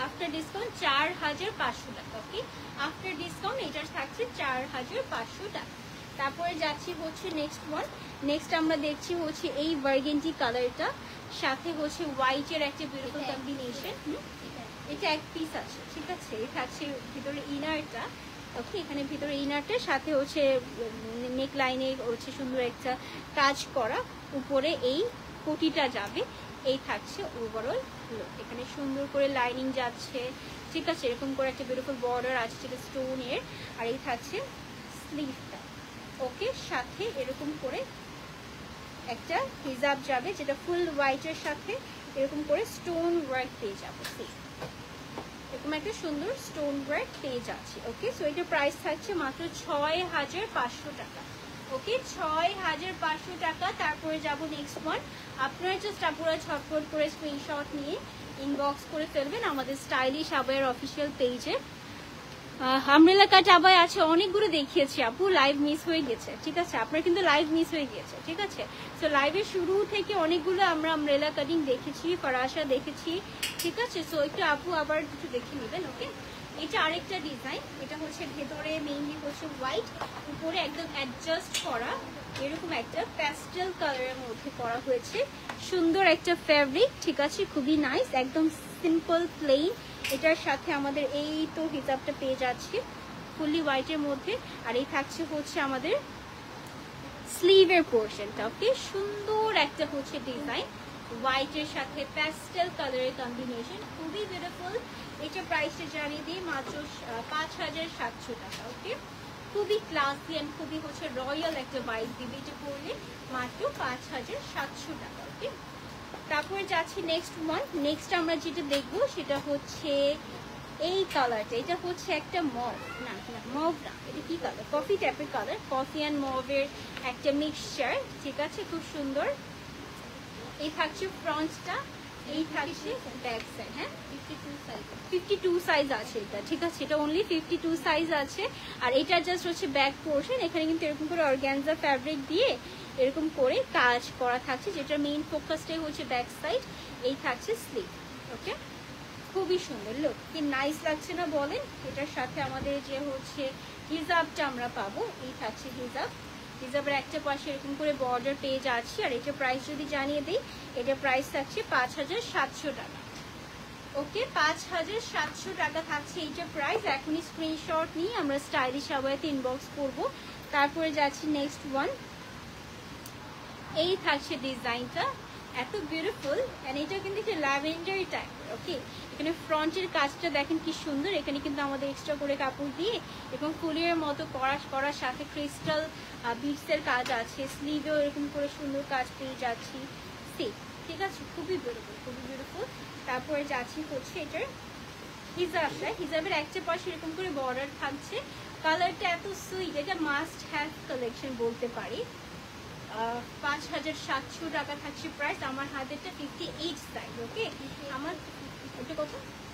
Speaker 1: আফটার ডিসকাউন্ট 4500 টাকা। ওকে, আফটার ডিসকাউন্ট এটার থাকছে 4500 টাকা। তারপরে যাচ্ছি হচ্ছে নেক্সট ওয়ান, নেক্সট আমরা দেখছি হচ্ছে এই বার্গেন্ডি কালারটা, সাথে হচ্ছে হোয়াইটের একটা বিউটিফুল কম্বিনেশন। এটা এক পিস আছে, ঠিক আছে। এই থাকছে ভিতরে ইনারটা। ওকে, এখানে ভিতরে ইনারটার সাথে হচ্ছে নেক লাইনে হচ্ছে সুন্দর একটা কাজ করা, উপরে এই কোটিটা যাবে। এই থাকছে ওভারঅল লুক, এখানে সুন্দর করে লাইনিং যাচ্ছে, ঠিক আছে, এরকম করে একটা বিউটিফুল বর্ডার আছে যেটা স্টোনের। আর এই থাকছে স্লিভটা। ওকে, সাথে এরকম করে একটা হিজাব যাবে, যেটা ফুল হোয়াইটের সাথে এরকম করে স্টোন ওয়ার্ক পেয়ে যাবে, এরকম একটা সুন্দর স্টোন ওয়ার্ক পেয়ে যাচ্ছে। ওকে, সো এটার প্রাইস থাকছে মাত্র 6500 টাকা। ওকে, 6500 টাকা। তারপরে যাবো নেক্সট ওয়ান, আপনারা জাস্ট আপুরা ঝটপট করে স্ক্রিনশট নিয়ে ইনবক্স করে ফেলবেন আমাদের স্টাইলিশ আবায়ার অফিসিয়াল পেজে। আমরেলা কাট আবায়া আছে, অনেকগুলো দেখিয়েছি আপু, লাইভ মিস হয়ে গেছে, ঠিক আছে। আপনার কিন্তু লাইভ মিস হয়ে গিয়েছে, ঠিক আছে। তো লাইভের শুরু থেকে অনেকগুলো আমরা আমরেলা কাটিং দেখেছি, ফরাসা দেখেছি, ঠিক আছে। সো একটু আপু আবার কিছু দেখে নেবেন। ওকে, এটা আরেকটা ডিজাইন, এটা হচ্ছে ভেতরে মেইনলি হচ্ছে হোয়াইট, উপরে একদম অ্যাডজাস্ট করা, এরকম একটা প্যাস্টেল কালারের মধ্যে করা হয়েছে, সুন্দর একটা ফ্যাব্রিক, ঠিক আছে, খুবই নাইস, একদম সিম্পল প্লেন। এটার সাথে আমাদের এই তো হিজাবটা পেয়ে যাচ্ছি ফুললি হোয়াইটের মধ্যে। আর এই থাকছে হচ্ছে আমাদের স্লিভের পোর্শনটা। ওকে, সুন্দর একটা হচ্ছে ডিজাইন, হোয়াইটের সাথে প্যাস্টেল কালারের কম্বিনেশন, খুবই বিউটিফুল। এটা প্রাইসটা জানিয়ে দিই মাত্র 5700 টাকা। ওকে, খুবই ক্লাসি অ্যান্ড খুবই হচ্ছে রয়্যাল একটা ভাইব দিবে এটা পরলে, মাত্র 5700 টাকা। ওকে, তারপরে যাচ্ছি নেক্সট ওয়ান, নেক্সট আমরা যেটা দেখবো সেটা হচ্ছে এই কালারটা। এটা হচ্ছে একটা মভ, না মভ না, এটা কি কালার, কফি টাইপের কালার, কফি অ্যান্ড মভের একটা মিক্সচার, ঠিক আছে, খুব সুন্দর। এই থাকছে ফ্রন্টটা, এই থাকছে ব্যাক সাইড। হ্যাঁ, 52 সাইজ আছে এটা, ঠিক আছে, এটা অনলি 52 সাইজ আছে। আর এটা জাস্ট হচ্ছে ব্যাক পোর্শন, এখানে কিন্তু এরকম করে অর্গানজা ফ্যাব্রিক দিয়ে এরকম করে কাজ করা থাকছে, যেটা মেইন ফোকাসটাই হচ্ছে ব্যাক সাইড। এই থাকছে স্লিভ। ওকে, খুবই সুন্দর লুক, কি নাইস লাগছে না বলেন। এটার সাথে আমাদের যে হচ্ছে হিজাবটা আমরা পাবো, এই থাকছে হিজাব, হিজাবের একটা পাশে এরকম করে বর্ডার পেয়ে যাচ্ছি। আর এটা প্রাইস যদি জানিয়ে দিই, এটা প্রাইস থাকছে 5700 টাকা। ওকে, 5700 টাকা থাকছে এইটা প্রাইস। এখনই স্ক্রিনশট নিয়ে আমরা স্টাইলিশ আবায়াতে ইনবক্স করবো। তারপরে যাচ্ছি নেক্সট ওয়ান, এই থাকছে ডিজাইনটা, এত বিউটিফুল। এন্ড এটা কিন্তু একটা ল্যাভেন্ডার টাইপের। ওকে, এখানে ফ্রন্টের কাজটা দেখেন কি সুন্দর, এখানে কিন্তু আমাদের এক্সট্রা করে কাপড় দিয়ে এবং ফুলের মতো করার সাথে ক্রিস্টাল বিটসের কাজ আছে। স্লিভেও এরকম করে সুন্দর কাজ পেয়ে যাচ্ছি। ঠিক আছে, খুবই বিউটিফুল, খুবই বিউটিফুল। তারপরে যাচ্ছি হচ্ছে এটার হিজাবটা। হিজাবের একটা পাশে এরকম করে বর্ডার থাকছে। কালারটা এত সুইট, এটা মাস্ট হ্যাভ কালেকশন বলতে পারি। 5700 টাকা থাকছে প্রাইস। আমার হাতেরটা 58 সাইজ। ওকে, আমার এটা কত?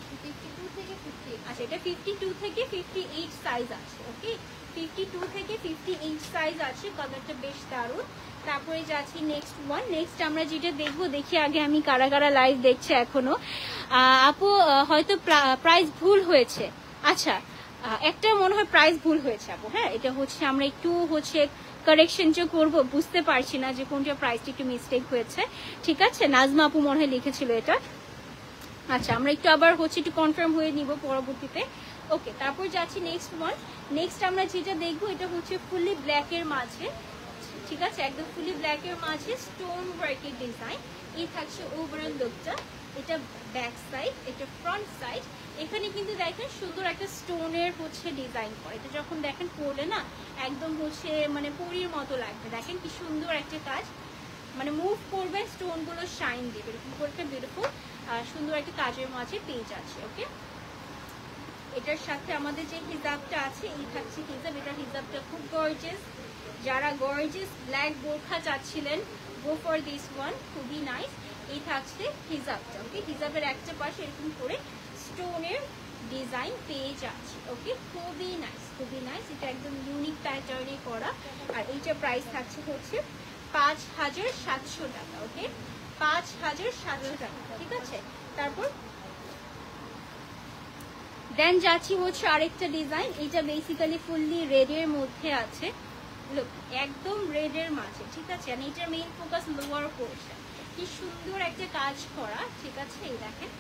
Speaker 1: 52 থেকে 58। আচ্ছা, এটা 52 থেকে 58 সাইজ আছে। ওকে, 52 থেকে 58 সাইজ আছে। কালারটা বেশ দারুণ। তারপরে যাচ্ছি নেক্সট ওয়ান। নেক্সট আমরা যেটা দেখবো, দেখি আগে আমি কারা কারা লাইভ দেখছে এখনো। আপু হয়তো প্রাইস ভুল হয়েছে। আচ্ছা, একটা মনে হয় প্রাইস ভুল হয়েছে আপু। হ্যাঁ, এটা হচ্ছে আমরা একটু হচ্ছে কারেকশন যে করবো, বুঝতে পারছি না যে কোনটা প্রাইসটা একটু মিস্টেক হয়েছে। ঠিক আছে, নাজমা আপু মনে হয় লিখেছিল এটা। আচ্ছা, আমরা একটু আবার হচ্ছে একটু কনফার্ম হয়ে নিব পরবর্তীতে। ওকে, তারপর যাচ্ছি নেক্সট ওয়ান। নেক্সট আমরা যেটা দেখবো, এটা হচ্ছে ফুলি ব্ল্যাকের মাঝে। ঠিক আছে, একদম ফুলি ব্ল্যাকের মাঝে স্টোন ওয়ার্কের ডিজাইন। এই থাকছে ওভারঅল লুকটা। এটা ব্যাক সাইড, এটা ফ্রন্ট সাইড। এখানে কিন্তু দেখেন সুন্দর একটা স্টোনের হচ্ছে ডিজাইন করে। এটা যখন দেখেন পরলে না একদম হচ্ছে মানে পরীর মতো লাগবে। দেখেন কি সুন্দর একটা কাজ, মানে মুভ করবে স্টোন গুলো শাইন দেবে এরকম করে একটা বিউটিফুল সুন্দর একটা কাজের মাঝে পেয়ে যাচ্ছে। ওকে, এটার সাথে আমাদের যে হিজাবটা আছে, এই থাকছে হিজাব। এটার হিজাবটা খুব গর্জিয়াস। যারা গর্জিয়াস ব্ল্যাক বোরখা চাচ্ছিলেন, গো ফর দিস ওয়ান, খুবই নাইস। এই থাকছে হিজাবটা। ওকে, হিজাবের একটা পাশে এরকম করে স্টোনের ডিজাইন পেয়ে যাচ্ছে। ওকে, খুবই নাইস, খুবই নাইস। এটা একদম ইউনিক প্যাটার্নে করা। আর এইটা প্রাইস থাকছে হচ্ছে 5700 টাকা। ওকে, 5700 টাকা। ঠিক আছে, তারপর দেন যাচ্ছি হচ্ছে আরেকটা ডিজাইন। এটা বেসিক্যালি ফুললি রেডের মধ্যে আছে। লুক, একদম রেডের মাঝে। ঠিক আছে, আর এটার মেইন ফোকাস লোয়ার পোর্শন। কি সুন্দর একটা কাজ করা। ঠিক আছে, এই দেখেন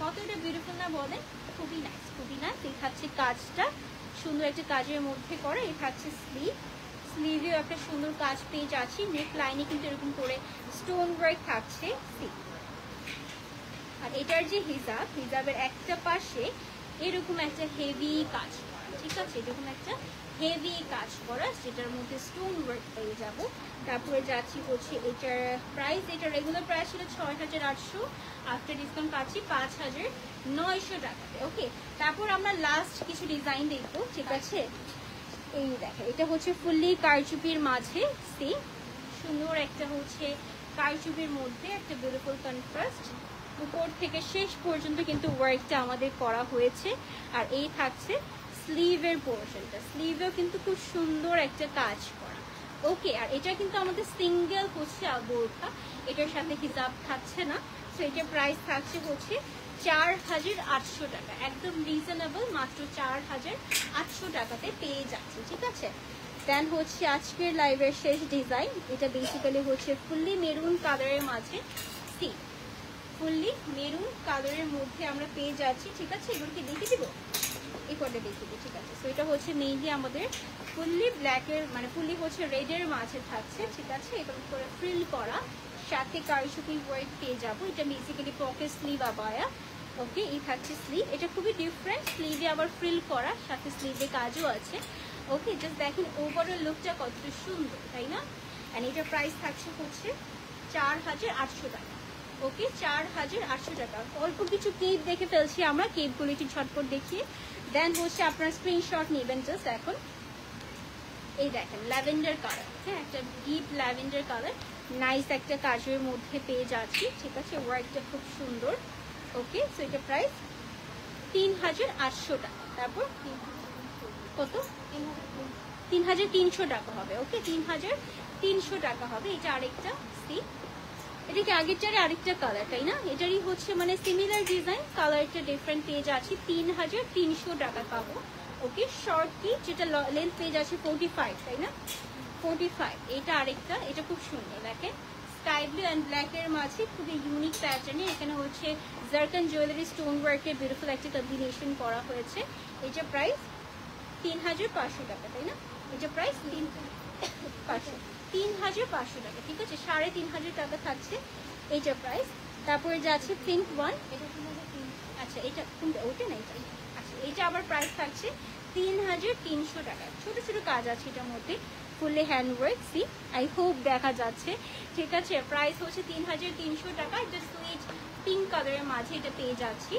Speaker 1: কতটা বিউটিফুল না বলেন, খুবই নাইস, খুবই নাইস। এই থাকছে কাজটা, সুন্দর একটা কাজের মধ্যে করা। এই থাকছে স্লিভ, স্লিভেও একটা সুন্দর কাজ পেয়ে যাচ্ছি। নেক লাইনে কিন্তু এরকম করে স্টোন ওয়ার্ক থাকছে। আর এটার যে হিজাব, হিজাবের একটা পাশে এরকম একটা হেভি কাজ করা। ঠিক আছে, এরকম একটা হেভি কাজ করা, যেটার মধ্যে স্টোন ওয়ার্ক পেয়ে যাব। তারপরে যাচ্ছি হচ্ছে এটার প্রাইস। এটা রেগুলার প্রাইস ছিল 6800, আফটার ডিসকাউন্ট পাচ্ছি 5900 টাকাতে। ওকে, তারপর আমরা লাস্ট কিছু ডিজাইন দেখবো। ঠিক আছে, এই দেখেন এটা হচ্ছে ফুললি কারচুপির মাঝে। সুন্দর একটা হচ্ছে কারচুপির মধ্যে একটা বিউটিফুল কন্ট্রাস্ট। উপর থেকে শেষ পর্যন্ত কিন্তু ওয়ার্কটা আমাদের করা হয়েছে। আর এই থাকছে স্লিভের পোর্শনটা। স্লিভেও কিন্তু খুব সুন্দর একটা কাজ করা। ওকে, আর এটা কিন্তু আমাদের সিঙ্গেল হচ্ছে বোরখা, এটার সাথে হিজাব থাকছে না। সো এটার প্রাইস থাকছে হচ্ছে 4800 টাকা। একদম রিজনেবল, মাত্র 4800 টাকাতে পেয়ে যাচ্ছে। ঠিক আছে, দেন হচ্ছে আজকের লাইভের শেষ ডিজাইন। এটা বেসিক্যালি হচ্ছে ফুললি মেরুন কালারের মাঝে। ফুললি মেরুন কালারের মধ্যে আমরা পেয়ে যাচ্ছি। ঠিক আছে, এগুলোকে দেখিয়ে দিব, এই কটা দেখিয়ে দিই। ঠিক আছে, সো এটা হচ্ছে মেইনলি আমাদের ফুললি ব্ল্যাকের মানে ফুললি হচ্ছে রেডের মাঝে থাকছে। ঠিক আছে, এগুলো করে ফ্রিল করা, সাথে কারচুপি ওয়ার্ক পেয়ে যাবো। এটা বেসিক্যালি পকেট স্লিভ আবায়া। ওকে, এই থাকছে স্লিভ। এটা খুবই ডিফারেন্ট, স্লিভে আবার ফ্রিল করা, সাথে স্লিভে কাজও আছে। ওকে, জাস্ট দেখেন ওভারঅল লুকটা কতটা সুন্দর, তাই না? এন্ড এটার প্রাইস থাকছে হচ্ছে 4800 টাকা। ওকে, 4800 টাকা। অল্প কিছু কেপ দেখে ফেলছি আমরা, কেপগুলো একটু ঝটপট দেখিয়ে দেন হচ্ছে আপনারা স্ক্রিনশট নেবেন জাস্ট এখন। এই দেখেন ল্যাভেন্ডার কালার। হ্যাঁ, একটা ডিপ ল্যাভেন্ডার কালার, নাইস একটা কাজের মধ্যে পেয়ে যাচ্ছি। ঠিক আছে, ওয়ার্কটা খুব সুন্দর। ওকে, সো এটা প্রাইস 3800 টাকা। তারপর কত? 3300 টাকা হবে। ওকে, 3300 টাকা হবে। এটা আরেকটা এটা কি আগেরটারে আরেকটা কালার, তাই না? এটারই হচ্ছে মানে সিমিলার ডিজাইন, কালারটা ডিফারেন্ট পেয়ে যাচ্ছি। 3300 টাকা পাবো। ওকে, শর্ট কি যেটা লেন্থ পেয়ে যাচ্ছে 45, তাই না? 45। এটা আরেকটা, এটা খুব সুন্দর। দেখেন স্কাই ব্লু অ্যান্ড ব্ল্যাক এর মাঝে খুবই ইউনিক প্যাটার্নে এখানে হচ্ছে জারকান জুয়েলারি স্টোন ওয়ার্কের বিউটিফুল একটা কম্বিনেশন করা হয়েছে। এটা প্রাইস 3500 টাকা, তাই না? এটা প্রাইস 3500। 3500 টাকা, ঠিক আছে, 3500 টাকা থাকছে এইটা প্রাইস। তারপরে যাচ্ছে পিঙ্ক ওয়ান, আচ্ছা এটা ওটা না, এটা আচ্ছা, এটা আবার প্রাইস থাকছে 3300 টাকা। ছোট ছোট কাজ আছে এটার মধ্যে, fully handwork, see I hope দেখা যাচ্ছে, ঠিক আছে। প্রাইস হচ্ছে 3300 টাকা। এটা সুইট পিঙ্ক কালারের মাঝে এটা পেয়ে যাচ্ছি।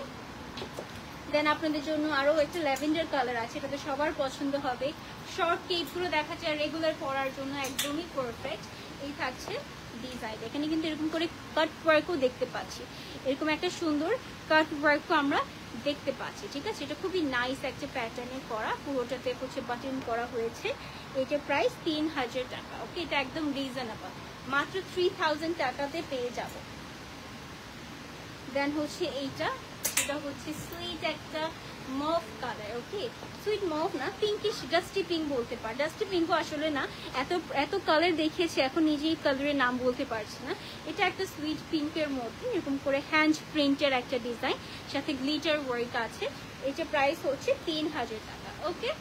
Speaker 1: দেন আপনাদের জন্য আরো একটা ল্যাভেন্ডার কালার আছে, এটা তো সবার পছন্দ হবে। শর্ট কেপগুলো দেখা যায় রেগুলার পরার জন্য একদমই পারফেক্ট। এই থাকছে ডিজাইন, এখানে কিন্তু এরকম করে কাট ওয়ার্কও দেখতে পাচ্ছি, এরকম একটা সুন্দর কাট ওয়ার্কও আমরা দেখতে পাচ্ছি, ঠিক আছে। এটা খুবই নাইস একটা প্যাটার্নে করা, পুরোটাতে হচ্ছে বাটন করা হয়েছে। এটা প্রাইস 3000 টাকা। ওকে, এটা একদম রিজনেবল, মাত্র 3000 টাকাতে পেয়ে যাব। দেন হচ্ছে এইটা, এটা হচ্ছে সুইট একটা মভ কালার। ওকে, সুইট মভ না, পিঙ্কিশ ডাস্টি পিঙ্ক বলতে পার, ডাস্টি পিঙ্কও আসলে না, এত কালার দেখিয়েছে এখন নিজেই কালারের নাম বলতে পারছি না। এটা একটা সুইট পিঙ্কের মধ্যে এরকম করে হ্যান্ড প্রিন্টের একটা ডিজাইন, সাথে গ্লিটার ওয়ার্ক আছে। এটা প্রাইস হচ্ছে 3000 টাকা। ওকে,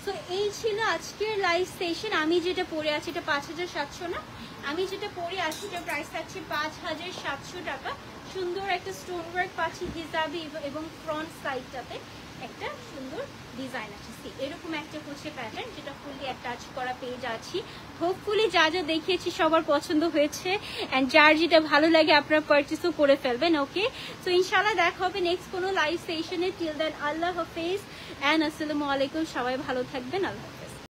Speaker 1: সো এই ছিল আজকের লাইভ সেশন। আমি যেটা পরে আছি এটা 5700 না, আমি যেটা পরে আছি এটা প্রাইস থাকছে 5700 টাকা। সুন্দর একটা স্টোন ওয়ার্ক পাচ্ছি হিজাবি এবং ফ্রন্ট সাইডটাতে একটা সুন্দর ডিজাইন আছে, এরকম একটা হচ্ছে প্যাটার্ন, যেটা ফুললি অ্যাটাচ করা পেয়ে যাচ্ছি। হোপফুলি যা যা দেখিয়েছি সবার পছন্দ হয়েছে, অ্যান্ড যার যেটা ভালো লাগে আপনারা পারচেসও করে ফেলবেন। ওকে, সো ইনশাল্লাহ দেখা হবে নেক্সট কোনো লাইভ সেশনে। টিল দেন আল্লাহ হাফেজ অ্যান্ড আসসালামু আলাইকুম। সবাই ভালো থাকবেন, আল্লাহ হাফেজ।